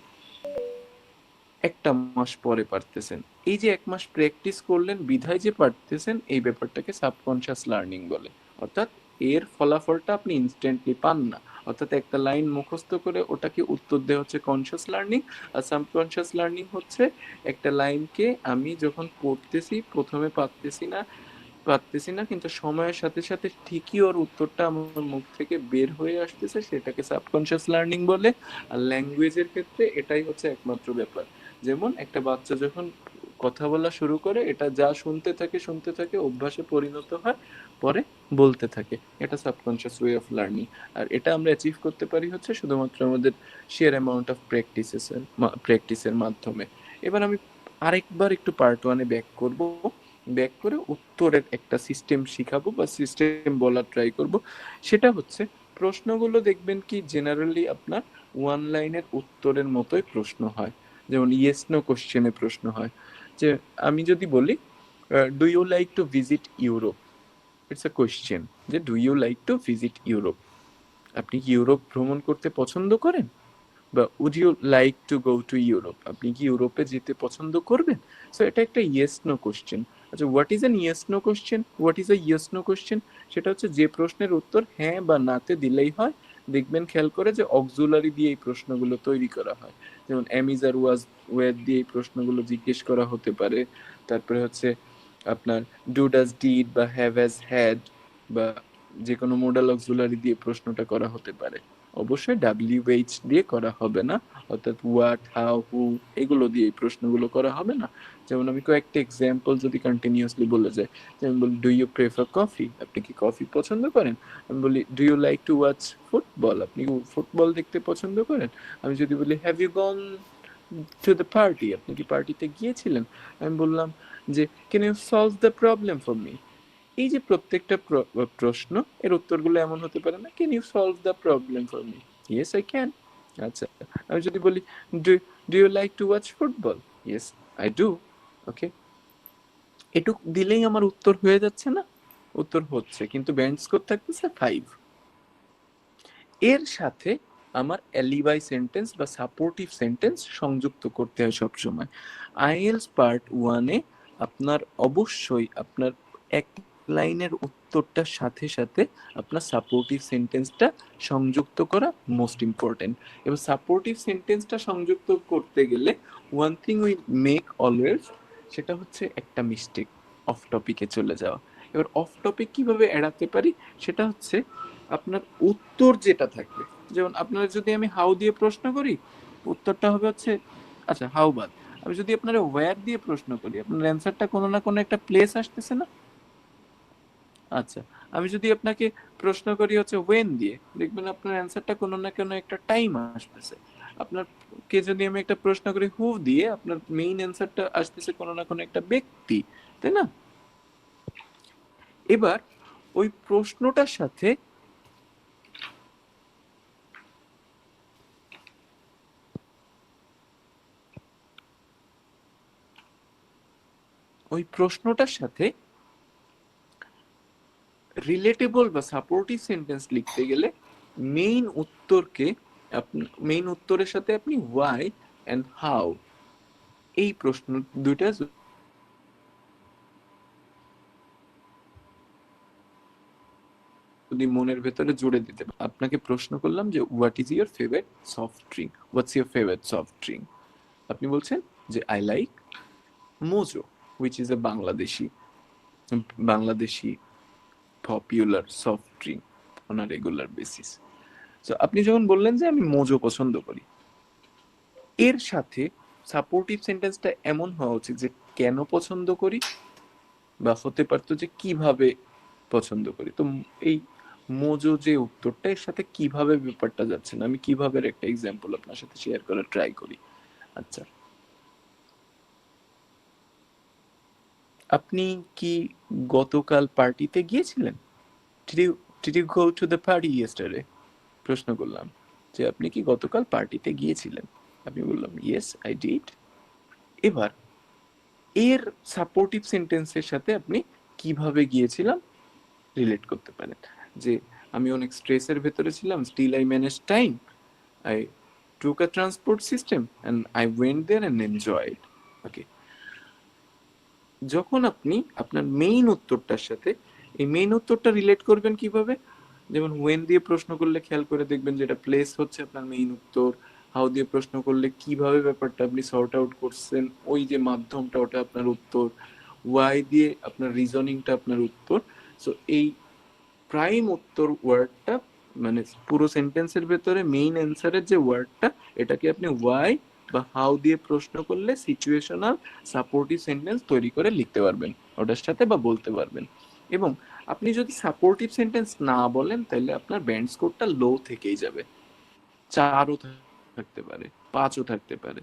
একটা মাস পরে পারতেছেন। এই যে 1 মাস প্র্যাকটিস করলেন বিধায় যে পারতেছেন, এই ব্যাপারটাকে সাবকনশিয়াস লার্নিং বলে। অর্থাৎ এর ফলাফলটা আপনি ইনস্ট্যান্টলি পান না। অর্থাৎ একটা লাইন মুখস্থ করে ওটাকে উত্তর দেওয়া হচ্ছে কনশিয়াস লার্নিং, আর সাবকনশিয়াস লার্নিং হচ্ছে একটা লাইনকে আমি যখন পড়তেছি প্রথমে পারতেছি না, কিন্তু সময়ের সাথে সাথে ঠিকই ওর উত্তরটা আমার মুখ থেকে বের হয়ে আসতেছে, সেটাকে সাবকনশিয়াস লার্নিং বলে। আর ল্যাঙ্গুয়েজের ক্ষেত্রে এটাই হচ্ছে একমাত্র ব্যাপার। যেমন একটা বাচ্চা যখন কথা বলা শুরু করে, এটা যা শুনতে থাকে অভ্যাসে পরিণত হয়, পরে বলতে থাকে, এটা সাবকনশিয়াস ওয়ে অফ লার্নিং। আর এটা আমরা অ্যাচিভ করতে পারি হচ্ছে শুধুমাত্র আমাদের শেয়ার অ্যামাউন্ট অফ প্র্যাকটিসের মাধ্যমে। এবার আমি আরেকবার একটু পার্ট 1-এ ব্যাক করে উত্তরের একটা সিস্টেম শিখাবো বা সিস্টেম বলার ট্রাই করব। সেটা হচ্ছে, প্রশ্নগুলো দেখবেন কি জেনারেলি আপনার ওয়ান লাইনের উত্তরের মতোই প্রশ্ন হয়। যেমন ইয়েস নো কোশ্চেনে প্রশ্ন হয়, যে আমি যদি বলি do you like to visit Europe, it's a question, যে do you like to visit Europe, আপনি কি ইউরোপ ভ্রমণ করতে পছন্দ করেন, বা would you like to go to Europe, আপনি কি ইউরোপে যেতে পছন্দ করবেন। সো এটা একটা ইয়েস নো কোশ্চেন। আচ্ছা, what is an yes no question? What is a yes no question? সেটা হচ্ছে যে প্রশ্নের উত্তর হ্যাঁ বা নাতে দিলেই হয়। দেখবেন খেয়াল করে যে অক্সিলারি দিয়ে এই প্রশ্নগুলো তৈরি করা হয়। যেমন এম ইজ আর ওয়াজ ওয়ের দিয়ে এই প্রশ্নগুলো জিজ্ঞেস করা হতে পারে। তারপরে হচ্ছে আপনার ডু ডাজ ডিড বা হ্যাভ হ্যাজ হ্যাড বা যে কোনো মোডাল অক্সিলারি দিয়ে প্রশ্নটা করা হতে পারে। অবশ্যই WH দিয়ে করা হবে না, অর্থাৎ হোয়াট, হাউ, হু এগুলো দিয়ে এই প্রশ্নগুলো করা হবে না। যেমন আমি কয়েকটা এক্সাম্পল যদি কন্টিনিউয়াসলি বলে যাই, যেমন বলি ডু ইউ প্রেফার কফি, আপনি কি কফি পছন্দ করেন। আমি বলি do you like to watch football, আপনি কি ফুটবল দেখতে পছন্দ করেন। আমি যদি বলি have you gone to the party, আপনি কি পার্টিতে গিয়েছিলেন। আমি বললাম যে can you solve the problem for me. এই যে প্রত্যেকটা প্রশ্ন এর উত্তরগুলো এমন হতে পারে না, can you solve the problem for me, yes I can. আচ্ছা, আমি যদি বলি do you like to watch football, yes I do. Okay, এটুক দিলেই আমার উত্তর হয়ে যাচ্ছে না? উত্তর হচ্ছে, কিন্তু ব্যান্ড স্কোর থাকতেছে 5। এর সাথে আমার অ্যালিবাই সেন্টেন্স বা সাপোর্টিভ সেন্টেন্স সংযুক্ত করতে হয় সবসময়। আইএলস পার্ট 1-এ আপনার অবশ্যই আপনার এক লাইনের উত্তরটার সাথে সাথে আপনার সাপোর্টিভ সেন্টেন্সটা সংযুক্ত করা মোস্ট ইম্পর্টেন্ট। এবার সাপোর্টিভ সেন্টেন্সটা সংযুক্ত করতে গেলে one thing we make always, সেটা হচ্ছে একটা মিস্টেক, অফ টপিকে চলে যাওয়া। এবার অফ টপিক কিভাবে এড়াতে পারি, সেটা হচ্ছে আপনার উত্তর যেটা থাকবে, যেমন আপনার যদি আমি হাউ দিয়ে প্রশ্ন করি, উত্তরটা হবে হচ্ছে, আচ্ছা হাউ বাদ, আমি যদি আপনারা ওয়্যার দিয়ে প্রশ্ন করি, আপনার অ্যান্সারটা কোনো না কোনো একটা প্লেস আসতেছে না? আচ্ছা, আমি যদি আপনাকে প্রশ্ন করি হচ্ছে ওয়েন দিয়ে, দেখবেন আপনার অ্যান্সারটা কোনো না কোনো একটা টাইম আসতেছে। আপনাকে যদি আমি একটা প্রশ্ন করি হু দিয়ে, আপনার মেইন অ্যান্সারটা আসতেছে কোনো না কোনো একটা ব্যক্তি, তাই না? এবার ওই প্রশ্নটার সাথে রিলেটেবল বা সাপোর্টিভ সেন্টেন্স লিখতে গেলে মেইন উত্তরের সাথে আপনি ওয়াই এন্ড হাউ এই প্রশ্ন দুইটা যদি মনের ভেতরে জুড়ে দিতে পারেন। আপনাকে প্রশ্ন করলাম যে what is your favourite soft drink, what's your favourite soft drink, আপনি বলছেন যে I like Mojo which is a Bangladeshi popular soft drink on a regular basis. So আপনি যখন বললেন যে আমি মোজো পছন্দ করি, এর সাথে সাপোর্টিভ সেন্টেন্সটা এমন হওয়া উচিত যে কেন পছন্দ করি, বা হতে পারতো যে কিভাবে পছন্দ করি। তো এই মোজো যে উত্তরটা, এর সাথে কিভাবে ব্যাপারটা যাচ্ছে না, আমি কিভাবে একটা এক্সাম্পল আপনার সাথে শেয়ার করার ট্রাই করি। আচ্ছা, আপনি কি গতকাল পার্টিতে গিয়েছিলেন? Did you go to the party yesterday? প্রশ্ন করলাম যে আপনি কি গতকাল পার্টিতে গিয়েছিলেন? আপনি বললাম ইয়েস আই ডিড। এবার এর সাপোর্টিভ সেন্টেন্সের সাথে আপনি কিভাবে গিয়েছিলাম রিলেট করতে পারেন, যে আমি অনেক স্ট্রেসের ভেতরে ছিলাম, still I manage time, I took a transport system and I went there and enjoyed. Okay, যখন আপনি আপনার মেইন উত্তরটার সাথে এই মেইন উত্তরটা রিলেট করবেন কিভাবে, যেমন ওয়েন দিয়ে প্রশ্ন করলে খেয়াল করে দেখবেন যেটা প্লেস হচ্ছে আপনার মেইন উত্তর, হাউ দিয়ে প্রশ্ন করলে কিভাবে ব্যাপারটা আপনি সর্ট আউট করছেন, ওই যে মাধ্যমটা ওটা আপনার উত্তর, ওয়াই দিয়ে আপনার রিজনিংটা আপনার উত্তর। সো এই প্রাইম উত্তর ওয়ার্ডটা মানে পুরো সেন্টেন্সের ভেতরে মেইন অ্যান্সারের যে ওয়ার্ডটা, এটাকে আপনি ওয়াই বা হাউ দিয়ে প্রশ্ন করলে সিচুয়েশনাল সাপোর্টিভ সেন্টেন্স তৈরি করে লিখতে পারবেন ওটার সাথে বা বলতে পারবেন। এবং আপনি যদি সাপোর্টিভ সেন্টেন্স না বলেন তাহলে আপনার ব্যান্ড স্কোরটা লো থেকেই যাবে, 4ও থাকতে পারে, 5ও থাকতে পারে,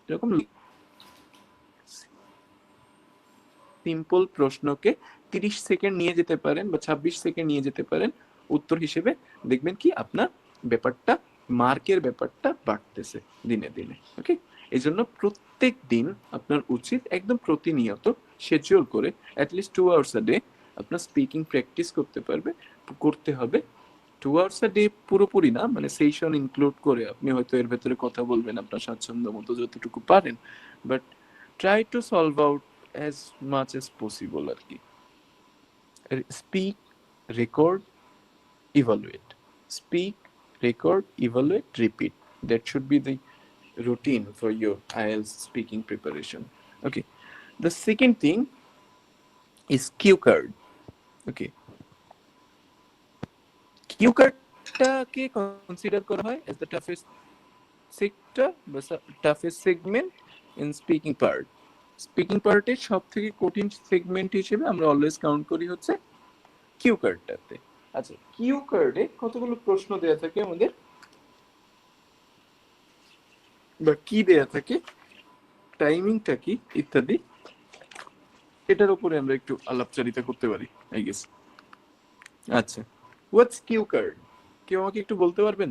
এরকম সিম্পল প্রশ্নকে 30 সেকেন্ড নিয়ে যেতে পারেন বা 26 সেকেন্ড নিয়ে যেতে পারেন উত্তর হিসেবে, দেখবেন কি আপনার ব্যাপারটা মার্কের ব্যাপারটা বাড়তেছে দিনে দিনে। ওকে, এই জন্য প্রত্যেক দিন আপনার উচিত একদম প্রতিনিয়ত শিডিউল করে অ্যাটলিস্ট 2 আওয়ার্স আ ডে আপনার স্পিকিং প্র্যাকটিস করতে হবে। 2 আওয়ার্স আ ডে পুরোপুরি না, মানে সেশন ইনক্লুড করে আপনি হয়তো এর ভেতরে কথা বলবেন আপনার স্বাচ্ছন্দ্য মতো যতটুকু পারেন, but try to solve out as much as possible আর কি। Speak, record, evaluate, speak, record, evaluate, repeat. That should be the routine for your IELTS speaking preparation. Okay, the second thing is cue card. Okay, cue cardটাকে consider করা হয় as the toughest sector বা toughest segment in speaking part. Speaking পার্টের সব থেকে কঠিন segment হিসেবে আমরা always count করি হচ্ছে কিউ কার্ডটাতে। আচ্ছা, কিউ কার্ডে কতগুলো প্রশ্ন দেয়া থাকে আমাদের বা কি দেয়া থাকে, টাইমিংটা কি ইত্যাদি, এটার উপরে আমরা একটু আলাপচারিতা করতে পারি আই গেস। আচ্ছা, হোয়াটস কিউ কার্ড, কেউ আমাকে একটু বলতে পারবেন?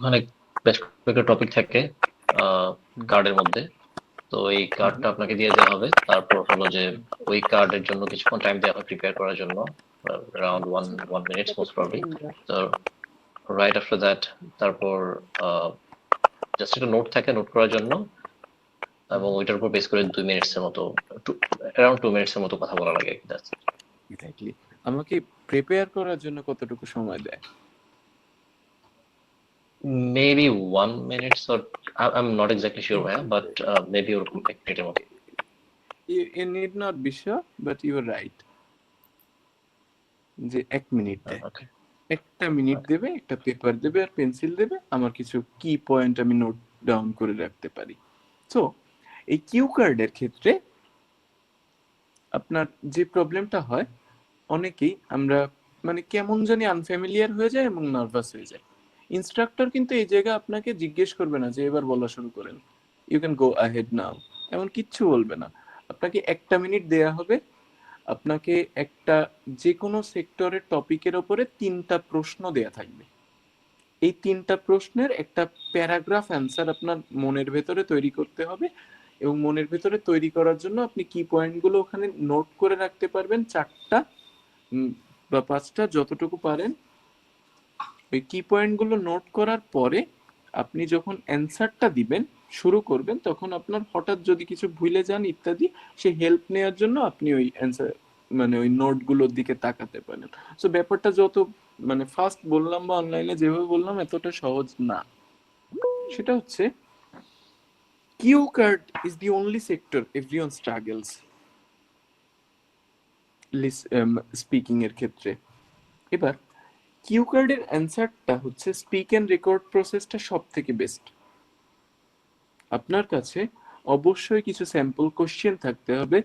অনেক বেশ কয়েকটা টপিক থাকে কার্ডের মধ্যে, তো এই কার্ডটা আপনাকে দিয়ে দেওয়া হবে, তারপর হলো যে ওই কার্ডের জন্য কিছুক্ষণ টাইম দেওয়া হবে প্রিপেয়ার করার জন্য, around 1 minute most probably. তো রাইট আফটার দ্যাট তারপর জাস্ট একটা নোট থাকে নোট করার জন্য, এবং ওইটার উপর বেস করে 2 মিনিটসের মতো, around 2 মিনিটসের মতো কথা বলা লাগে। এক্স্যাক্টলি। আমাকে প্রিপেয়ার করার জন্য কতটুকু সময় দেয়? Maybe 1 minute or I'm not exactly sure where, but maybe ওরকম এক মিনিটের মতো। You need not be sure, but you are right. যে 1 মিনিট দেয়। ওকে। একটা মিনিট দেবে, একটা পেপার দেবে আর পেন্সিল দেবে, আমার কিছু কি পয়েন্ট আমি নোট ডাউন করে রাখতে পারি। সো এই কিউ কার্ডের ক্ষেত্রে আপনার যে প্রবলেমটা হয়, অনেকেই আমরা মানে কেমন জানি আনফ্যামিলিয়ার হয়ে যায় এবং নার্ভাস হয়ে যায়। ইনস্ট্রাক্টর কিন্তু এই জায়গায় আপনাকে জিজ্ঞেস করবে না যে এবার বলা শুরু করেন, ইউ ক্যান গো আহেড নাও, এমন কিচ্ছু বলবে না। আপনাকে 1টা মিনিট দেয়া হবে, আপনাকে একটা যে কোনো সেক্টরের টপিকের ওপরে 3টা প্রশ্ন দেয়া থাকবে। এই 3টা প্রশ্নের একটা প্যারাগ্রাফ অ্যান্সার আপনার মনের ভেতরে তৈরি করতে হবে, এবং মনের ভেতরে তৈরি করার জন্য আপনি কি পয়েন্টগুলো ওখানে নোট করে রাখতে পারবেন 4টা বা 5টা যতটুকু পারেন। ওই কি পয়েন্টগুলো নোট করার পরে আপনি যখন অ্যান্সারটা দিবেন, শুরু করবেন, তখন আপনার হঠাৎ যদি কিছু ভুলে যান ইত্যাদি, সে হেল্প নেওয়ার জন্য আপনি ওই অ্যান্সার মানে ওই নোটগুলোর দিকে তাকাতে পারেন। সো ব্যাপারটা যত মানে ফার্স্ট বললাম বা অনলাইনে যেভাবে বললাম এতটা সহজ না। সেটা হচ্ছে cue card is the only sector everyone struggles speaking এর ক্ষেত্রে। এবার কিউ কার্ডের অ্যান্সারটা হচ্ছে স্পিক অ্যান্ড রেকর্ড প্রসেসটা সব থেকে বেস্ট। আপনার কাছে অবশ্যই কিছু স্যাম্পল কোশ্চেন থাকতে হবে।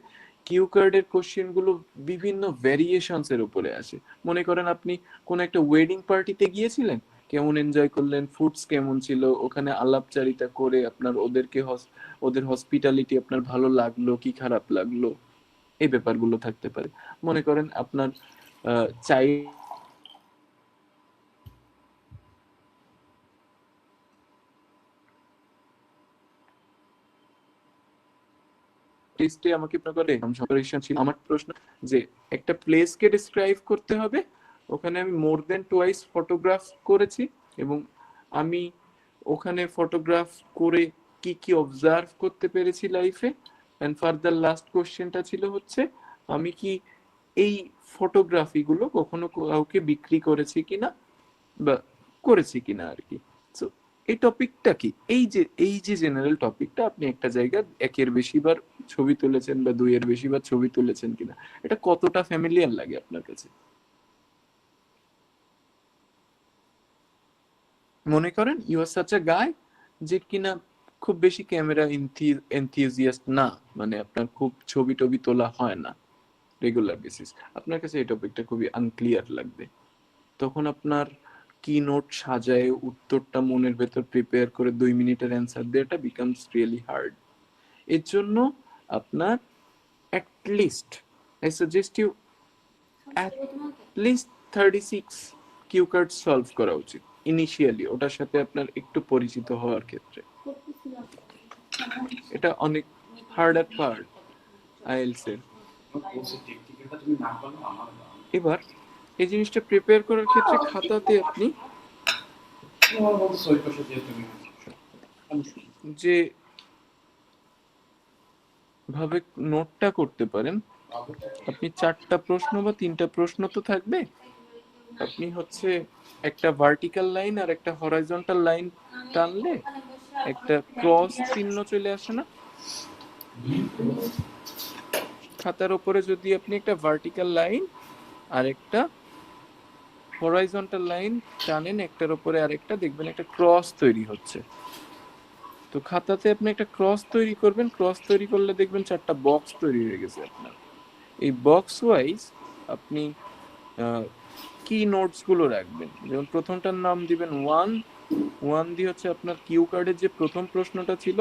কিউ কার্ডের কোশ্চেনগুলো বিভিন্ন ভ্যারিয়েশনস এর উপরে আসে। মনে করেন আপনি কোন একটা ওয়েডিং পার্টিতে গিয়েছিলেন, কেমন এনজয় করলেন, ফুডস কেমন ছিল, ওখানে আলাপচারিতা করে আপনার ওদের হসপিটালিটি আপনার ভালো লাগলো কি খারাপ লাগলো, এই ব্যাপারগুলো থাকতে পারে। মনে করেন আপনার চাই টেস্টে আমাকে করে কম্পারিশন ছিল। আমার প্রশ্ন যে একটা প্লেসকে ডেসক্রাইব করতে হবে, ওখানে আমি মোর দেন টুয়াইস ফটোগ্রাফ করেছি, এবং আমি ওখানে ফটোগ্রাফ করে কি কি অবজার্ভ করতে পেরেছি লাইফে। এন্ড ফার্দার লাস্ট কোশ্চেনটা ছিল হচ্ছে আমি কি এই ফটোগ্রাফিগুলো কখনো কাউকে বিক্রি করেছি কিনা বা করেছি কিনা আর কি। সো এই টপিকটা কি, এই যে জেনারেল টপিকটা, আপনি একটা জায়গা 1-এর বেশিবার ছবি তুলেছেন বা 2-এর বেশিবার ছবি তুলেছেন কিনা, এটা কতটা ফ্যামিলিয়ার লাগে আপনার কাছে। মনে করেন ইউ আর সাচ আ গায় যে কিনা খুব বেশি ক্যামেরা এনথিউজিয়াস্ট না, মানে আপনার খুব ছবি টবি তোলা হয় না রেগুলার বেসিস, আপনার কাছে এই টপিকটা খুবই আনক্লিয়ার লাগবে। তখন আপনার কি নোট সাজায় উত্তরটা মনের ভেতর প্রিপেয়ার করে 2 মিনিটের অ্যান্সার দেওয়াটা বিকামস রিয়েলি হার্ড। এর জন্য আপনার at least I suggest you at least 36 Q card solve করা উচিত ইনিশিয়ালি, ওটার সাথে আপনার একটু পরিচিত হওয়ার ক্ষেত্রে। এটা অনেক হার্ডার পার্ট আইএলটিএস এর। তুমি না করলে আমার এবার এই জিনিসটা প্রিপেয়ার করার ক্ষেত্রে খাতাতে আপনি যে ভাবে নোটটা করতে পারেন, আপনি 4টা প্রশ্ন বা 3টা প্রশ্ন তো থাকবে, আপনি হচ্ছে একটা ভার্টিক্যাল লাইন আর একটা হরাইজন্টাল লাইন টানলে একটা ক্রস চিহ্ন চলে আসে না খাতার উপরে? যদি আপনি একটা ভার্টিক্যাল লাইন আর একটা হরাইজন্টাল লাইন টানেন একটার উপরে আরেকটা, দেখবেন একটা ক্রস তৈরি হচ্ছে। তো খাতাতে আপনি একটা ক্রস তৈরি করবেন, ক্রস তৈরি করলে দেখবেন 4টা বক্স তৈরি হয়ে গেছে আপনার। এই বক্স ওয়াইজ আপনি কি নোটস গুলো রাখবেন। যেমন প্রথমটার নাম দিবেন 1 দিয়ে হচ্ছে আপনার কিউ কার্ডের যে প্রথম প্রশ্নটা ছিল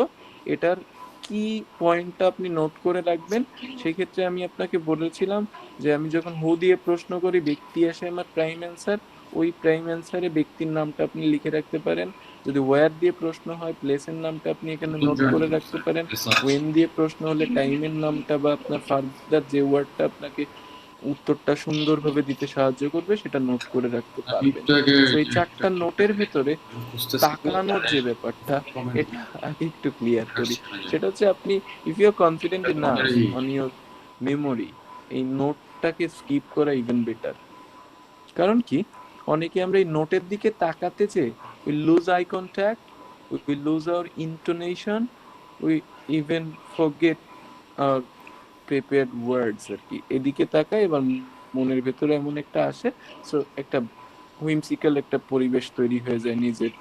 এটার কি পয়েন্টটা আপনি নোট করে রাখবেন। সেই ক্ষেত্রে আমি আপনাকে বলেছিলাম যে আমি যখন হু দিয়ে প্রশ্ন করি ব্যক্তি আসে আমার প্রাইম অ্যান্সার, ওই প্রাইম অ্যান্সারে ব্যক্তির নামটা আপনি লিখে রাখতে পারেন। যদি ওয়্যার দিয়ে প্রশ্ন হয় প্লেসের নামটা আপনি এখানে নোট করে রাখতে পারেন। ওয়েন দিয়ে প্রশ্ন হলে টাইমের নামটা বা আপনার ফার্দার যে ওয়ার্ডটা আপনাকে উত্তরটা সুন্দরভাবে দিতে সাহায্য করবে সেটা নোট করে রাখতে পারবেন। তো এই 4টা নোটের ভেতরে তাকানোর যে ব্যাপারটা এটা আগে একটু ক্লিয়ার করি। সেটা হচ্ছে আপনি if you are confident enough on your memory, এই নোটটাকে স্কিপ করা ইভেন বেটার। কারণ কি অনেকে আমরা এই নোটের দিকে তাকাতে চেয়ে we lose eye contact, we lose our intonation, we even forget our prepared words আর কি। এদিকে তাকাই এবার মনের ভেতরে এমন একটা আসে, সো একটা হুইমসিক্যাল একটা পরিবেশ তৈরি হয়ে যায় নিজের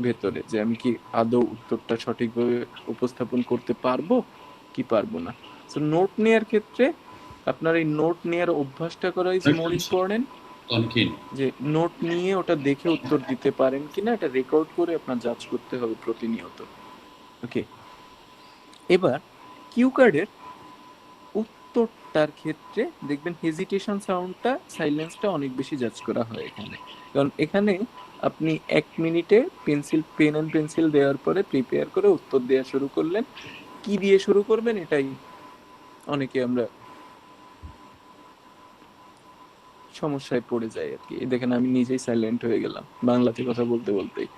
ভেতরে, যে আমি কি আদৌ উত্তরটা সঠিকভাবে উপস্থাপন করতে পারবো কি পারবো না। সো নোট নেওয়ার ক্ষেত্রে আপনার এই নোট নেওয়ার অভ্যাসটা করা ইজ মোর ইম্পর্টেন্ট, যে নোট নিয়ে ওটা দেখে উত্তর দিতে পারেন কিনা এটা রেকর্ড করে আপনার জাজ করতে হবে প্রতিনিয়ত। ওকে, এবার কিউ কার্ডের উত্তরটার ক্ষেত্রে দেখবেন হেজিটেশন সাউন্ডটা, সাইলেন্সটা অনেক বেশি জাজ করা হয় এখানে, কারণ এখানে আপনি 1 মিনিটে পেন অ্যান্ড পেন্সিল দেওয়ার পরে প্রিপেয়ার করে উত্তর দেওয়া শুরু করলেন, কি দিয়ে শুরু করবেন এটাই অনেকে আমরা সমস্যায় পড়ে যাই আর কি। দেখেন আমি নিজেই সাইলেন্ট হয়ে গেলাম বাংলাতে কথা বলতে বলতেই।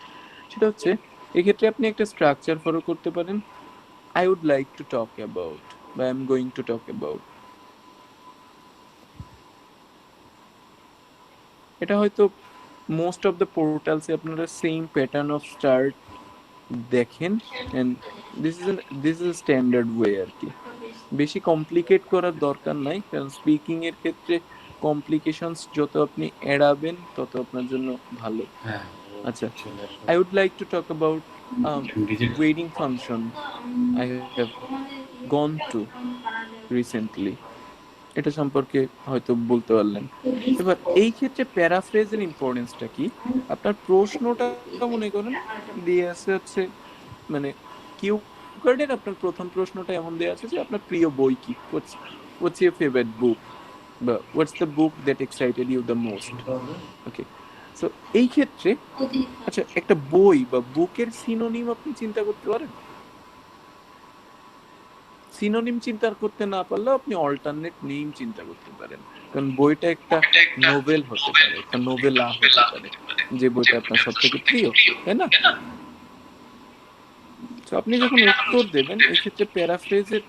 সেটা হচ্ছে এক্ষেত্রে আপনি একটা স্ট্রাকচার ফলো করতে পারেন, I would like to talk about বা I'm going to talk about। এটা হয়তো মোস্ট অফ দ্য পোর্টালসে আপনারা সেম প্যাটার্ন অফ স্টার্ট দেখেন, and this is standard way আর কি। বেশি কমপ্লিকেট করার দরকার নাই, কারণ স্পিকিং এর ক্ষেত্রে কমপ্লিকেশনস যত আপনি এড়াবেন তত আপনার জন্য ভালো। আচ্ছা, I would like to talk about wedding function I have gone to recently, এটা সম্পর্কে হয়তো বলতে পারলেন। এবার এই ক্ষেত্রে প্যারাফ্রেজের ইম্পর্টেন্সটা কি, আপনার প্রশ্নটা মনে করেন দিয়ে আছে হচ্ছে, মানে কিউ কার্ডের আপনার প্রথম প্রশ্নটা এমন দেওয়া আছে যে আপনার প্রিয় বই কি, হোয়াটস ইউর ফেভারিট বুক, বা what's the book that excited you the most. Okay, so এই ক্ষেত্রে আচ্ছা একটা বই বা বুকের সিনোনিম আপনি চিন্তা করতে পারেন? সিনোনিম চিন্তা করতে না পারলেও আপনি অল্টারনেট নেম চিন্তা করতে পারেন, কারণ বইটা একটা নোভেল হতে পারে, একটা নোভেলা হতে পারে, যে বইটা আপনার সব থেকে প্রিয়, তাই না? তো আপনি যখন উত্তর দেবেন এই ক্ষেত্রে প্যারাফ্রেজের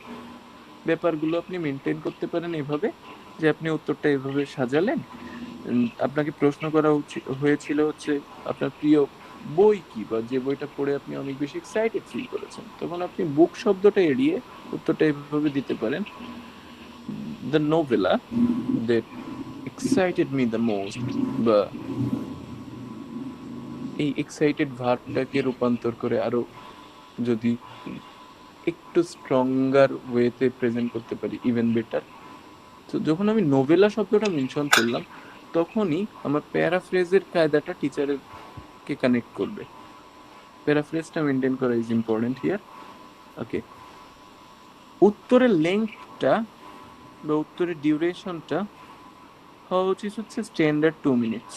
ব্যাপারগুলো আপনি মেনটেন করতে পারেন এভাবে, যে আপনি উত্তরটা এভাবে সাজালেন, আপনাকে প্রশ্ন করা হয়েছিল হচ্ছে আপনার প্রিয় বই কি, বা যে বইটা পড়ে আপনি অনেক বেশি এক্সাইটেড ফিল করেছেন, তখন আপনি বুক শব্দটা এড়িয়ে উত্তরটা এভাবে দিতে পারেন, the নোভেলা that excited me the most, বা এই এক্সাইটেড ভার্বটাকে রূপান্তর করে আরো যদি একটু স্ট্রঙ্গার ওয়েতে প্রেজেন্ট করতে পারি ইভেন বেটার। তো যখন আমি নোভেলা শব্দটা মেনশন করলাম তখনই আমার প্যারাফ্রেজের কায়দাটা টিচারের কে কানেক্ট করবে। প্যারাফ্রেজটা মেনটেন করা ইজ ইম্পর্টেন্ট হিয়ার। ওকে, উত্তরের লেংথটা বা উত্তরের ডিউরেশনটা হওয়া উচিত হচ্ছে স্ট্যান্ডার্ড 2 মিনিটস।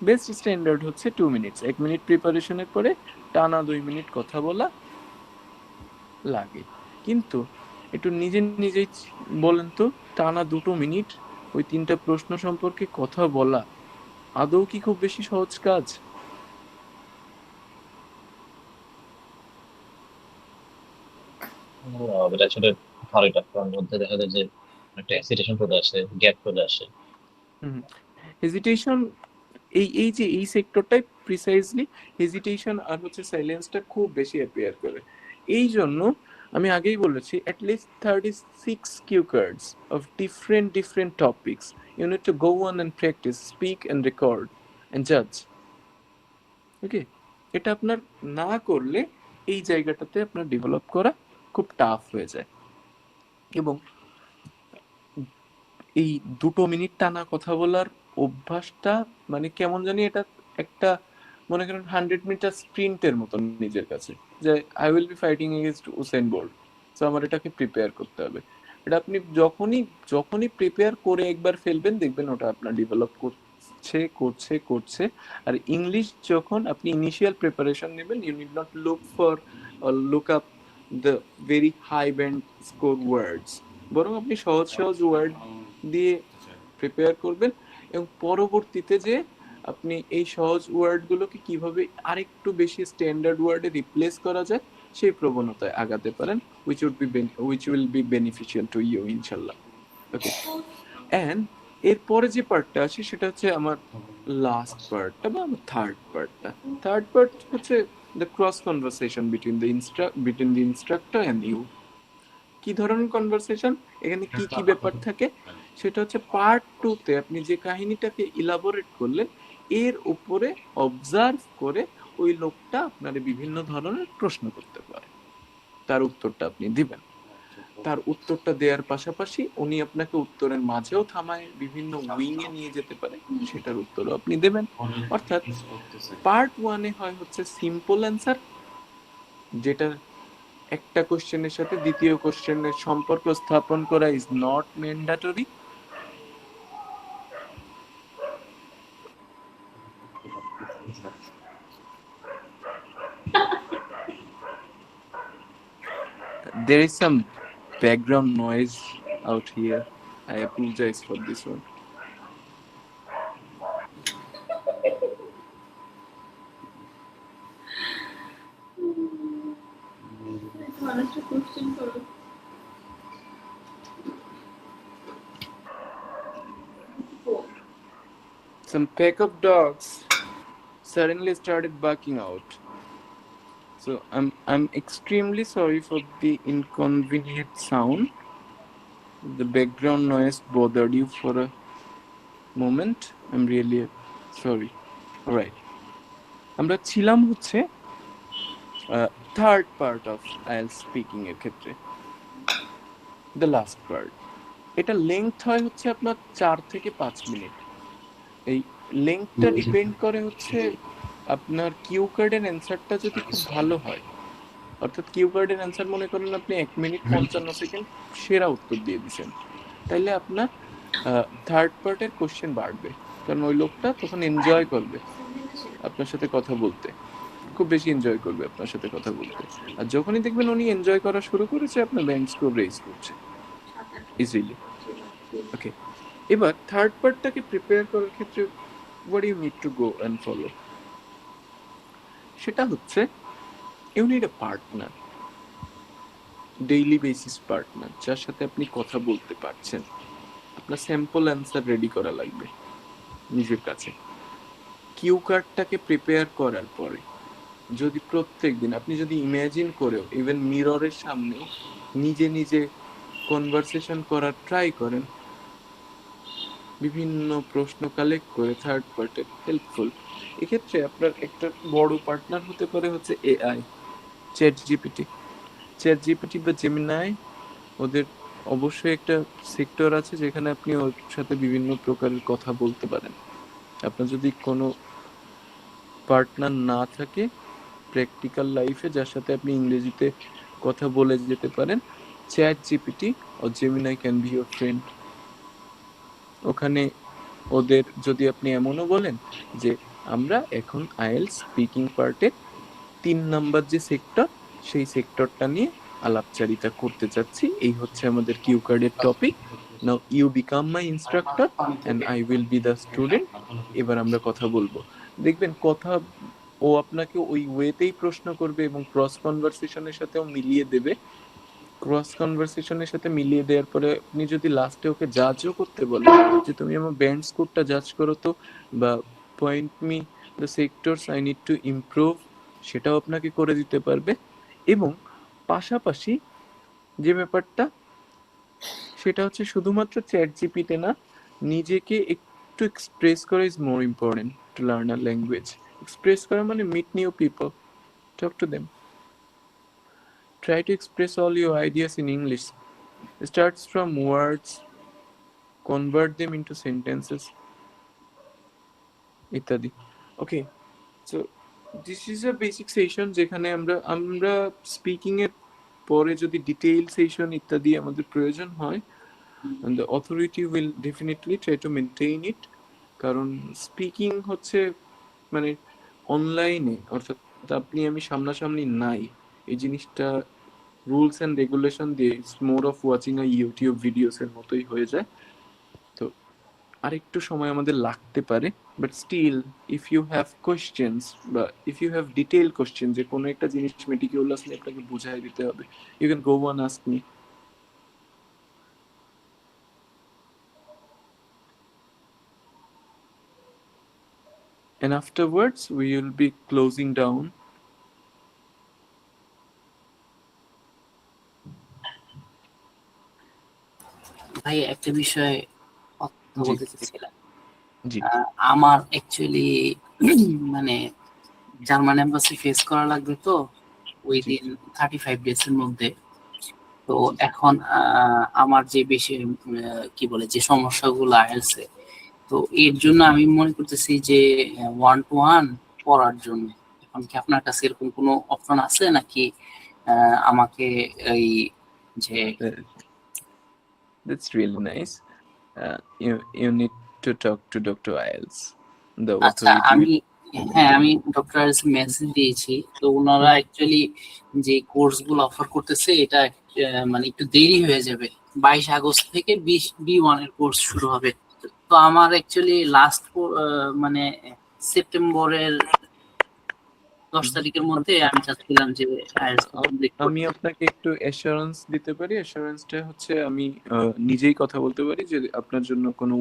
বেস্ট স্ট্যান্ডার্ড হচ্ছে 2 মিনিটস। 1 মিনিট প্রিপারেশনের পরে টানা 2 মিনিট কথা বলা লাগে, কিন্তু একটু নিজেই বলেন তো, টানা 2 মিনিট ওই 3টা প্রশ্ন সম্পর্কে কথা বলা আদৌ কি খুব বেশি সহজ কাজ? এটা আসলে ভালোই টাফ, কারণ মধ্যে দেখা যায় যে একটা হেসিটেশন চলে আসে, গ্যাপ চলে আসে। হেজিটেশন এই যে এই সেক্টরটাই প্রিসাইজলি হেজিটেশন আর হচ্ছে সাইলেন্সটা খুব বেশি অ্যাপিয়ার করে। এই জন্য আমি আগেই বলেছি at least 36 Q cards of different topics you need to go on and practice, speak and record and জাজ। ওকে, এটা আপনার না করলে এই জায়গাটাতে আপনার ডেভেলপ করা খুব টাফ হয়ে যায়। এবং এই 2 মিনিট টানা কথা বলার অভ্যাসটা মানে কেমন জানি এটা একটা মনে করেন 100 মিটার স্প্রিন্টের মতন নিজের কাছে, যে I will be fighting against Usain Bolt, so আমার এটাকে প্রিপেয়ার করতে হবে। এটা আপনি যখনই প্রিপেয়ার করে একবার ফেলবেন দেখবেন ওটা আপনার ডেভেলপ করছে। আর ইংলিশ যখন আপনি ইনিশিয়াল প্রিপারেশন নেবেন, you need not look up the very high band score words, বরং আপনি সহজ ওয়ার্ড দিয়ে প্রিপেয়ার করবেন এবং পরবর্তীতে যে আপনি এই সহজ ওয়ার্ডগুলোকে কিভাবে আরেকটু বেশি স্ট্যান্ডার্ড ওয়ার্ডে রিপ্লেস করা যায় সেই প্রবণতায় আগাতে পারেন, which will be beneficial to you ইনশাআল্লাহ। ওকে, এন্ড এরপরে যে পার্টটা আছে সেটা হচ্ছে আমার লাস্ট পার্টটা বা আমার থার্ড পার্ট হচ্ছে the cross conversation between the instructor and you. কি ধরনের কনভারসেশন, এখানে কি ব্যাপার থাকে সেটা হচ্ছে পার্ট 2 তে আপনি যে কাহিনীটাকে ইলাবোরেট করলেন এর উপরে অবজার্ভ করে ওই লোকটা আপনার বিভিন্ন ধরনের প্রশ্ন করতে পারে, তার উত্তরটা আপনি দিবেন। তার উত্তরটা দেওয়ার পাশাপাশি উনি আপনাকে উত্তরের মাঝেও থামায় বিভিন্ন উইং এ নিয়ে যেতে পারে, সেটার উত্তরও আপনি দেবেন। অর্থাৎ পার্ট 1 এ হয় হচ্ছে সিম্পল অ্যান্সার, যেটা একটা কোশ্চেনের সাথে দ্বিতীয় কোশ্চেনের সম্পর্ক স্থাপন করা is not mandatory. There is some background noise out here. I apologize for this one. মানুষটা কোশ্চেন করো। Some pack of dogs suddenly started barking out. So I'm extremely sorry for the inconvenient sound. The background noise bothered you for a moment. I'm really sorry. All right. আমরা ছিলাম হচ্ছে third part of IELTS speaking এর ক্ষেত্রে, the last part. এটা length হয় হচ্ছে আপনার 4 থেকে 5 মিনিট। এই লেংথটা ডিপেন্ড করে হচ্ছে আপনার কিউ কার্ডের অ্যান্সারটা যদি খুব ভালো হয়, অর্থাৎ কিউ কার্ডের অ্যান্সার মনে করেন আপনি 1 মিনিট 55 সেকেন্ড সেরা উত্তর দিয়ে দিয়েছেন, তাইলে আপনার থার্ড পার্টের কোশ্চেন বাড়বে, কারণ ওই লোকটা তখন এনজয় করবে আপনার সাথে কথা বলতে, খুব বেশি এনজয় করবে আপনার সাথে কথা বলতে। আর যখনই দেখবেন উনি এনজয় করা শুরু করেছে আপনার ব্যাংক স্কোর রেজ করছে ইজিলি। ওকে, এবার থার্ড পার্টটাকে প্রিপেয়ার করার ক্ষেত্রে what you need to go and follow, সেটা হচ্ছে you need a partner, daily basis partner, যার সাথে আপনি কথা বলতে পারছেন। আপনার স্যাম্পল অ্যান্সার রেডি করা লাগবে নিজের কাছে। কিউ কার্ডটাকে প্রিপেয়ার করার পরে যদি প্রত্যেক দিন আপনি যদি ইমাজিন করেও ইভেন মিররের সামনে নিজে নিজে কনভারসেশন করার ট্রাই করেন, বিভিন্ন প্রশ্ন কালেক্ট করে থার্ড পার্টে হেল্পফুল, এক্ষেত্রে আপনার একটা বড় পার্টনার হতে পারে হচ্ছে এআই, চ্যাট জিপিটি বা জেমিনাই। ওদের অবশ্যই একটা সেক্টর আছে যেখানে আপনি ওর সাথে বিভিন্ন প্রকারের কথা বলতে পারেন। আপনার যদি কোনো পার্টনার না থাকে প্র্যাকটিক্যাল লাইফে যার সাথে আপনি ইংরেজিতে কথা বলে যেতে পারেন, চ্যাট জিপিটি ও Gemini can be your friend. ওখানে ওদের যদি আপনি এমনও বলেন যে আমরা এখন আইএলটিএস স্পিকিং পার্টে 3 নাম্বার যে সেক্টর সেই সেক্টরটা নিয়ে আলাপচারিতা করতে চাচ্ছি, এই হচ্ছে আমাদের কিউ কার্ডের টপিক, now you become my instructor and I will be the student. এবার আমরা কথা বলবো, দেখবেন কথা ও আপনাকে ওই ওয়েতেই প্রশ্ন করবে এবং ক্রস কনভারসেশনের সাথেও মিলিয়ে দেবে। ক্রস কনভারসেশনের সাথে মিলিয়ে দেওয়ার পরে আপনি যদি লাস্টে ওকে জাজও করতে বলেন যে তুমি আমার ব্যান্ড স্কোরটা জাজ করো তো, বা point me the sectors I need to improve, সেটাও আপনাকে করে দিতে পারবে। এবং পাশাপাশি যে ব্যাপারটা সেটা হচ্ছে শুধুমাত্র চ্যাট জিপিটি না, নিজেকে একটু এক্সপ্রেস করা is more important to learn a language. Express করা মানে meet new people, talk to them, try to express all your ideas in English. It starts from words, convert them into sentences, ইত্যাদি। Okay, so this is a basic session যেখানে আমরা speaking এর পরে যদি detail session ইত্যাদি আমাদের প্রয়োজন হয়, the authority will definitely try to maintain it, কারণ স্পিকিং হচ্ছে মানে অনলাইনে, অর্থাৎ আপনি আমি সামনাসামনি নাই, এই জিনিসটা রুলস এন্ড রেগুলেশন দিয়ে it's more of watching a YouTube videos এর মতোই হয়ে যায়। তো আরেকটু সময় আমাদের লাগতে পারে, but still if you have questions বা if you have detail question যে কোনো একটা জিনিস মেটিকিউলাসলি আপনাকে বুঝাই দিতে হবে, you can go on ask me. And afterwards we will be closing down. ভাই একটা বিষয় কথা জি বলতে চাচ্ছিলাম। জি আমার অ্যাকচুয়ালি মানে জার্মান এম্বাসি ফেস করা লাগবে তো ওই জি দিন 35 ডেজ এর মধ্যে। তো জি এখন আমার যে বেশি কি বলে যে সমস্যাগুলো আসছে, তো এর জন্য আমি মনে করতেছি যে 1-to-1 পড়ার জন্য। এখন কি আপনার কাছে এরকম কোনো অপশন আছে নাকি আমাকে এই যে that's really nice. You need to talk to Dr. Iles, the আচ্ছা authority. আমি ডক্টর মেসেজ দিয়েছি, তো ওনারা অ্যাকচুয়ালি যে কোর্স গুলো অফার করতেছে এটা মানে একটু দেরি হয়ে যাবে। 22 আগস্ট থেকে B1 এর কোর্স শুরু হবে। তো আমার অ্যাকচুয়ালি লাস্ট মানে সেপ্টেম্বরের 10 তারিখের মধ্যে আমি চাচ্ছিলাম যে IELTS কমপ্লিট আমি করতে। আপনাকে একটু অ্যাসুরেন্স দিতে পারি। অ্যাসুরেন্সটা হচ্ছে আমি নিজেই কথা বলতে পারি যে আপনার জন্য কোনো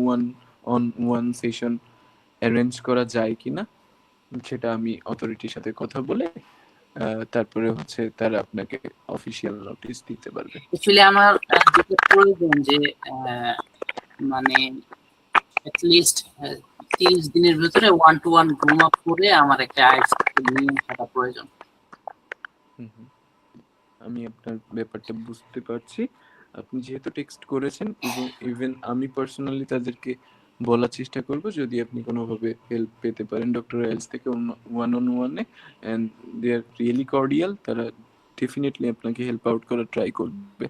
ওয়ান সেশন অ্যারেঞ্জ করা যায় কিনা, সেটা আমি অথরিটির সাথে কথা বলে তারপরে হচ্ছে তারা আপনাকে অফিসিয়াল নোটিশ দিতে পারবে। অ্যাকচুয়ালি আমার যেটা প্রয়োজন যে মানে লিস্ট 30 দিনের ভিতরে 1-to-1 গ্রুম আপ করে আমার একটা IELTS নিয়ে আসাটা প্রয়োজন। হুম, হুম। আমি আপনার ব্যাপারটা বুঝতে পারছি। আপনি যেহেতু টেক্সট করেছেন, এবং ইভেন আমি পার্সোনালি তাদেরকে বলার চেষ্টা করব যদি আপনি কোনোভাবে হেল্প পেতে পারেন ডক্টর আইলস থেকে ওয়ান অন ওয়ানে, and they are really cordial, তারা ডেফিনেটলি আপনাকে হেল্প আউট করার ট্রাই করবে।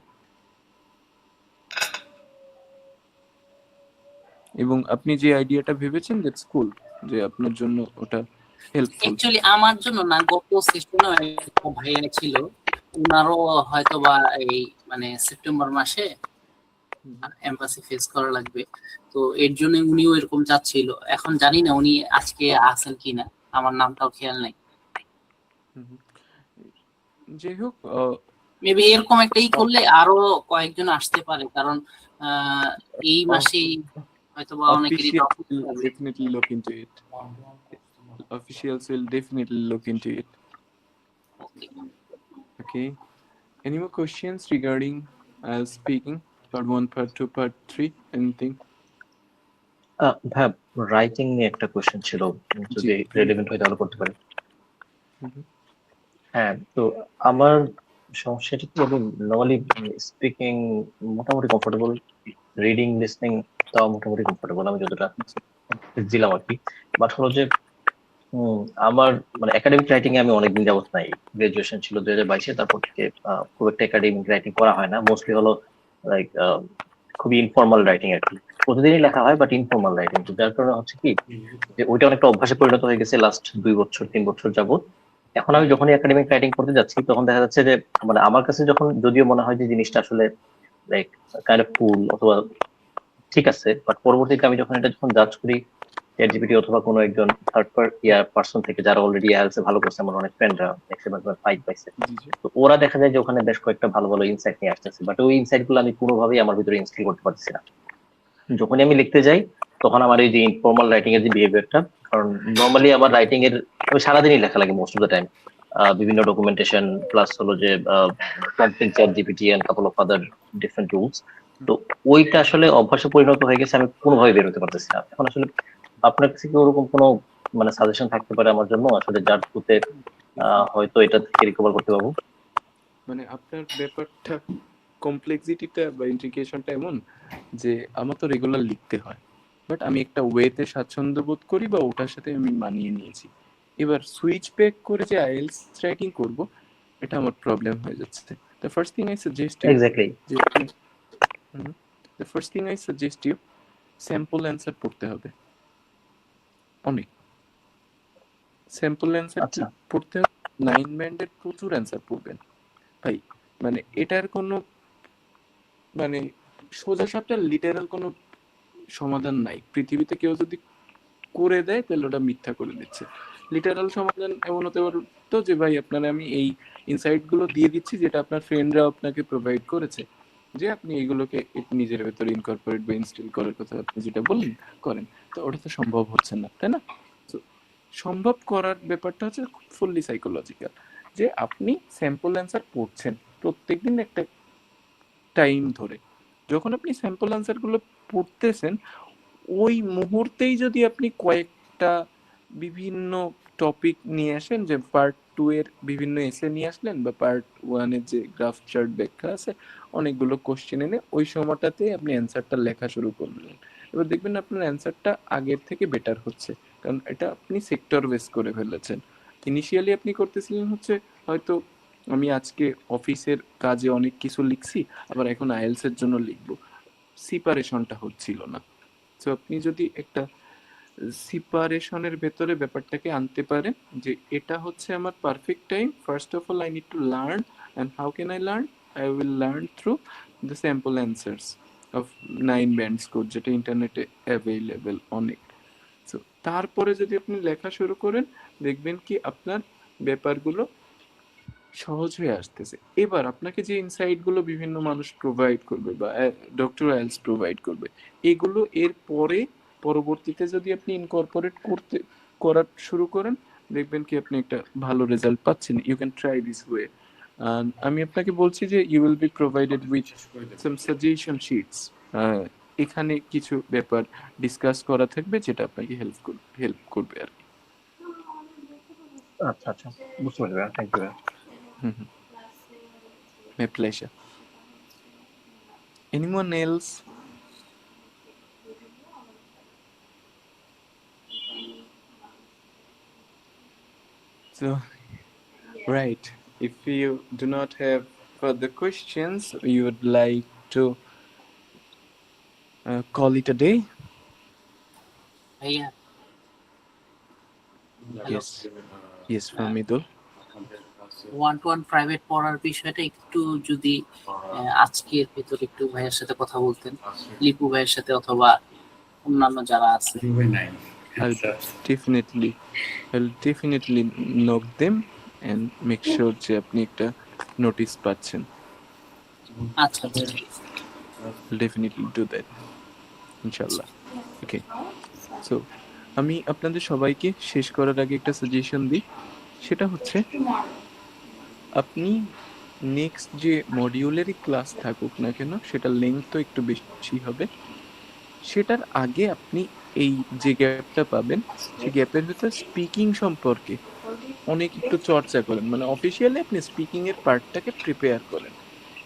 এবং আপনি যে আইডিয়াটা ভেবেছেন দ্যাটস কুল, যে আপনার জন্য ওটা হেল্পফুল। অ্যাকচুয়ালি আমার জন্য না, গত সেশনে একটা ভাইয়া ছিল, ওনারও হয়তো বা এই মানে সেপ্টেম্বর মাসে এমবাসি ফেস করা লাগবে, তো এর জন্য উনিও এরকম চাচ্ছিল। এখন জানি না উনি আজকে আছেন কিনা, আমার নামটাও খেয়াল নাই। যাই হোক, মেবি এরকম একটা করলে আরো কয়েকজন আসতে পারে, কারণ এই মাসেই হয়তোবা অনেকেরই officials will definitely look into it. Officials will definitely look into it. Okay. Any more questions regarding speaking part 1, part 2, part 3? Anything? ভাই, রাইটিং নিয়ে একটা কোশ্চেন ছিল, যদি রেলেভেন্ট হয় তাহলে করতে পারি। হ্যাঁ, তো আমার সমস্যাটা কি, আমি নর্মালি স্পিকিং মোটামুটি কমফোর্টেবল, রিডিং লিসনিং তাও মোটামুটি কমফোর্টেবল, আমি যতটা দিলাম আর কি। বাট হলো যে আমার মানে একাডেমিক রাইটিং এ আমি অনেকদিন যাবত নাই। গ্রাজুয়েশন ছিল 2022-এ, তারপর থেকে খুব একটা একাডেমিক রাইটিং করা হয় না। মোস্টলি হলো লাইক খুবই ইনফর্মাল রাইটিং আর কি, প্রতিদিনই লেখা হয় বাট ইনফর্মাল রাইটিং। তো যার কারণে হচ্ছে কি যে ওইটা অনেকটা অভ্যাসে পরিণত হয়ে গেছে লাস্ট 2 বছর 3 বছর যাবত। এখন আমি যখনই একাডেমিক রাইটিং করতে যাচ্ছি তখন দেখা যাচ্ছে যে মানে আমার কাছে যখন যদিও মনে হয় যে জিনিসটা আসলে লাইক কাইন্ড অফ কুল অথবা ঠিক আছে, বাট পরবর্তীতে আমি যখন এটা জাজ করি চ্যাটজিপিটি অথবা কোনো একজন থার্ড পার্সন থেকে, যারা অলরেডি আইএলটিএস ভালো করছে, আমার অনেক ফ্রেন্ডরা ম্যাক্সিমাম 5 পাইছে, তো ওরা দেখা যায় যে ওখানে বেশ কয়েকটা ভালো ভালো ইনসাইট নিয়ে আসতেছে, বাট ওই ইনসাইট গুলো আমি কোনোভাবেই আমার ভিতরে ইনস্টল করতে পারছি না। যখনই আমি লিখতে যাই তখন আমার এই যে ইনফর্মাল রাইটিং এর যে বিহেভিয়ারটা, কারণ নর্মালি আমার রাইটিং এর আমি সারাদিনই লেখা লাগে মোস্ট অফ দ্য টাইম, বিভিন্ন ডকুমেন্টেশন প্লাস হলো যে prompting ChatGPT and couple of other different tools. তো ওইটা আসলে অভ্যাসে পরিণত হয়ে গেছে, আমি কোনোভাবে বের হতে পারতেছি না। এখন আসলে আপনার কাছে কি ওরকম কোনো মানে সাজেশন থাকতে পারে আমার জন্য, আসলে যার থ্রুতে হয়তো এটা থেকে রিকভার করতে পারবো? মানে আপনার ব্যাপারটা কমপ্লেক্সিটিটা বা ইন্ট্রিকেশনটা এমন যে আমার তো রেগুলার লিখতে হয়, বাট আমি একটা ওয়েতে স্বাচ্ছন্দ্য বোধ করি বা ওটার সাথে আমি মানিয়ে নিয়েছি। এবার সুইচ ব্যাক করে যে আইএলটিএস রাইটিং করব, এটা আমার প্রবলেম হয়ে যাচ্ছে। The first thing I suggest you, exactly the first thing I suggest you, sample answer পড়তে হবে। অনেক স্যাম্পল অ্যান্সার পড়তে হবে, 9 ব্যান্ডের প্রচুর অ্যান্সার পড়বেন ভাই। মানে এটার কোনো মানে সোজা সাপটা লিটারাল কোনো সমাধান নাই পৃথিবীতে। কেউ যদি করে দেয় তাহলে ওটা মিথ্যা করে দিচ্ছে। লিটারাল সমাধান এমন হতে পারতো যে ভাই আপনারা আমি এই ইনসাইট গুলো দিয়ে দিচ্ছি যেটা আপনার ফ্রেন্ডরা আপনাকে প্রোভাইড করেছে, যে আপনি এইগুলোকে নিজের ভেতরে ইনকর্পোরেট বা ইনস্টল করার কথা আপনি যেটা বললেন করেন। তো ওটা তো সম্ভব হচ্ছে না, তাই না? তো সম্ভব করার ব্যাপারটা হচ্ছে ফুললি সাইকোলজিক্যাল, যে আপনি স্যাম্পল অ্যান্সার পড়ছেন প্রত্যেকদিন একটা টাইম ধরে। যখন আপনি স্যাম্পল অ্যান্সার গুলো পড়তেছেন, ওই মুহূর্তেই যদি আপনি কয়েকটা বিভিন্ন টপিক নিয়ে আসেন, যে পার্ট 2 এর বিভিন্ন এসে নিয়ে আসলেন, বা পার্ট 1 এর যে গ্রাফ চার্ট ব্যাখ্যা আছে অনেকগুলো কোশ্চেন এনে ওই সময়টাতে আপনি অ্যান্সারটা লেখা শুরু করলেন, এবার দেখবেন আপনার অ্যান্সারটা আগের থেকে বেটার হচ্ছে, কারণ এটা আপনি সেক্টর বেস করে ফেলেছেন। ইনিশিয়ালি আপনি করতেছিলেন হচ্ছে হয়তো আমি আজকে অফিসের কাজে অনেক কিছু লিখছি, আবার এখন আইএলস এর জন্য লিখবো, সিপারেশনটা হচ্ছিল না। তো আপনি যদি একটা সিপারেশনের ভেতরে ব্যাপারটাকে আনতে পারেন যে এটা হচ্ছে আমার perfect time, first of all I need to learn, and how can I learn, I will learn through the sample answers of 9 bands code, যেটা ইন্টারনেটে অ্যাভেলেবেল অনেক। তো তারপরে যদি আপনি লেখা শুরু করেন দেখবেন কি আপনার ব্যাপারগুলো সহজ হয়ে আসতেছে। এবার আপনাকে যে ইনসাইটগুলো বিভিন্ন মানুষ প্রোভাইড করবে বা ডক্টর আইএলস প্রোভাইড করবে, এগুলো এর পরে পরবর্তীতে যদি আপনি ইনকর্পোরেট করা শুরু করেন দেখবেন কি আপনি একটা ভালো রেজাল্ট পাচ্ছেন। You can try this way. আমি আপনাকে বলছি যে you will be provided with some suggestion sheets. এখানে কিছু ব্যাপার ডিসকাস করা থাকবে যেটা আপনাকে হেল্প করবে আর কি। আচ্ছা আচ্ছা, বুঝতে পারছি ভাইয়া, থ্যাংক ইউ ভাইয়া। হুম, my pleasure. Anyone else? So, right. If you do not have further questions, we would like to call it a day. ভাইয়া Yes. Yes, from Midul. 1-to-1 private পড়ার বিষয়টা একটু যদি আজকের ভিতর একটু ভাইয়ের সাথে কথা বলতেন, লিপু ভাইয়ের সাথে অথবা অন্যান্য যারা আছে। I'll definitely knock them and make sure যে আপনি একটা নোটিস পাচ্ছেন। আচ্ছা আচ্ছা, ঠিক আছে। I'll definitely do that. ইনশাআল্লাহ। ওকে, সো আমি আপনাদের সবাইকে শেষ করার আগে একটা সাজেশন দিই, সেটা হচ্ছে আপনি নেক্সট যে মডিউলেরই ক্লাস থাকুক না কেন সেটা লেন্থ তো একটু বেশি হবে, সেটার আগে আপনি এই যে গ্যাপটা পাবেন সেই গ্যাপের ভিতর স্পিকিং সম্পর্কে অনেক একটু চর্চা করেন, মানে অফিসিয়ালি আপনি স্পিকিং এর পার্টটাকে প্রিপেয়ার করেন।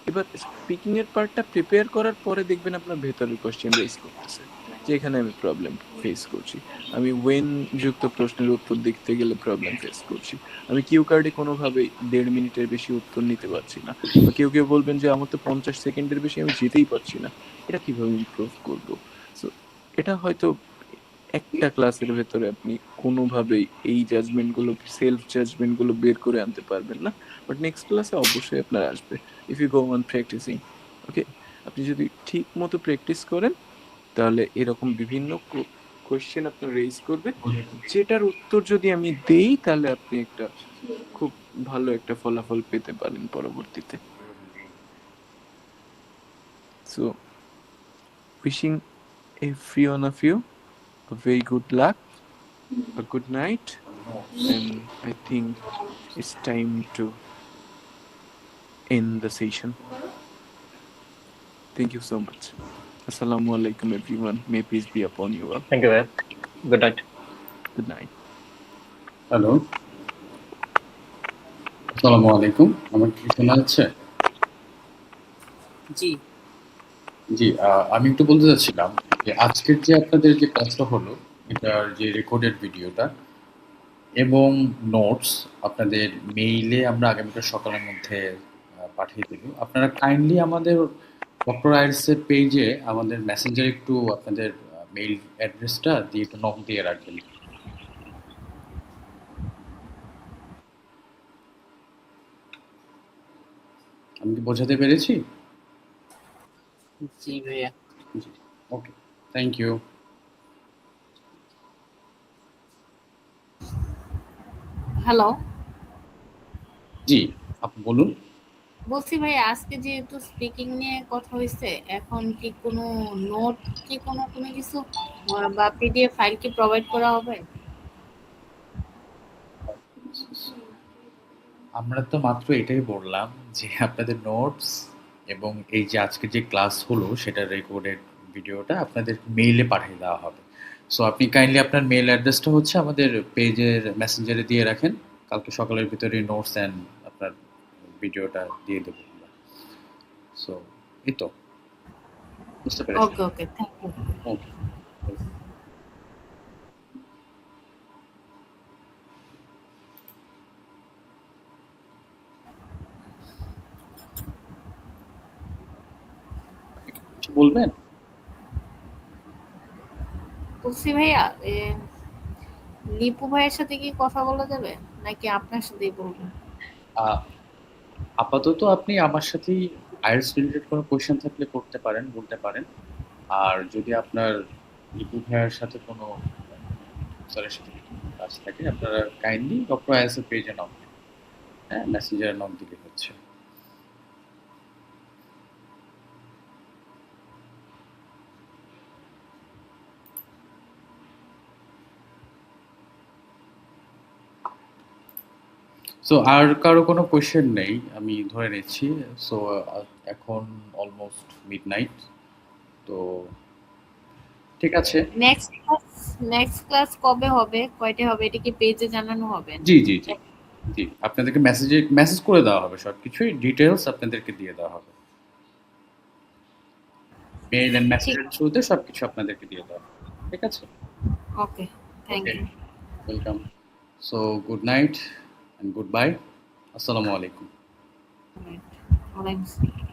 এবার স্পিকিং এর পার্টটা প্রিপেয়ার করার পরে দেখবেন আপনার ভেতরের কোশ্চেন রেজ করতেছে যে এখানে আমি প্রবলেম ফেস করছি, আমি ওয়েন যুক্ত প্রশ্নের উত্তর দিতে গেলে প্রবলেম ফেস করছি, আমি কিউ কার্ডে কোনোভাবেই 1.5 মিনিটের বেশি উত্তর নিতে পারছি না, বা কেউ কেউ বলবেন যে আমার তো 50 সেকেন্ডের বেশি আমি যেতেই পারছি না, এটা কিভাবে ইমপ্রুভ করবো। সো এটা হয়তো একটা ক্লাসের ভেতরে আপনি কোনোভাবেই এই জাজমেন্টগুলো, সেলফ জাজমেন্টগুলো বের করে আনতে পারবেন না, বাট নেক্সট ক্লাসে অবশ্যই আপনার আসবে if you go on practising. Okay, আপনি যদি ঠিক মতো প্র্যাকটিস করেন তাহলে এরকম বিভিন্ন কোয়েশ্চেন আপনার রেজ করবে, যেটার উত্তর যদি আমি দেই তাহলে আপনি একটা খুব ভালো একটা ফলাফল পেতে পারেন পরবর্তীতে। So wishing every one of you a very good luck, a good night, and I think it's time to end the session. Thank you so much. Assalamu alaikum everyone. May peace be upon you all. Thank you ভাইয়া, good night. Good night. Hello, আসসালামু আলাইকুম। আমার কি শোনা যাচ্ছে? জি জি, আমি একটু বলতে চাচ্ছিলাম যে আজকের যে আপনাদের যে ক্লাসটা হলো, এটার যে রেকর্ডেড ভিডিওটা এবং নোটস আপনাদের মেইলে আমরা আগামীকাল সকালের মধ্যে পাঠিয়ে দেব। আপনারা কাইন্ডলি আমাদের ডক্টর আইএলসের পেজে আমাদের মেসেঞ্জারে একটু আপনাদের মেইল অ্যাড্রেসটা দিয়ে একটু নক দিয়ে রাখবেন। আমি কি বোঝাতে পেরেছি? জি ভাইয়া। জি, ওকে, থ্যাংক ইউ। হ্যালো, জি, আপনি বলুন। বলছি ভাই আজকে যেহেতু স্পিকিং নিয়ে কথা হয়েছে, এখন কি কোনো নোট কি কোনো কিছু বা পিডিএফ ফাইল কি প্রোভাইড করা হবে? আমরা তো মাত্র এটাই বললাম যে আপনাদের নোটস এবং এই যে আজকে যে ক্লাস হলো সেটা রেকর্ডেড ভিডিওটা আপনাদের মেইলে পাঠিয়ে দেওয়া হবে। সো আপনি কাইন্ডলি আপনার মেইল অ্যাড্রেসটা হচ্ছে আমাদের পেজের মেসেঞ্জারে দিয়ে রাখেন। কালকে সকালের ভিতরে নোটস অ্যান্ড আপনার ভিডিওটা দিয়ে দেবো আমরা। সো এই তো, বুঝতে পেরেছি। ওকে ওকে, থ্যাংক ইউ। ওকে। কিছু বলবেন? তুলসী ভাইয়া, লিপু ভাইয়ের সাথে কি কথা বলা যাবে নাকি আপনার সাথেই বলবেন? আপাতত আপনি আমার সাথেই আইএলটিএস রিলেটেড কোনো কোয়েশ্চেন থাকলে করতে পারেন, বলতে পারেন। আর যদি আপনার লিপু ভাইয়ের সাথে কোনো স্যারের সাথে কোনো কাজ থাকে, আপনারা কাইন্ডলি ডক্টর আইএলটিএস এর পেজে নক দিন। হ্যাঁ, মেসেঞ্জারে নক দিলে হচ্ছে। সো আর কারো কোনো কোয়েশ্চেন নেই আমি ধরে নিচ্ছি। সো এখন অলমোস্ট মিডনাইট। তো ঠিক আছে। নেক্সট ক্লাস কবে হবে, কয়টা হবে, এটা কি পেজে জানানো হবে? জি জি জি জি, আপনাদেরকে মেসেজ করে দেওয়া হবে, সবকিছুই ডিটেলস আপনাদেরকে দিয়ে দেওয়া হবে। মেইল এন্ড মেসেজের থ্রুতে সবকিছু আপনাদেরকে দিয়ে দেওয়া হবে। ঠিক আছে? Okay, thank you. Welcome. So good night and goodbye. আসসালামু আলাইকুম। ওয়ালাইকুম আসসালাম।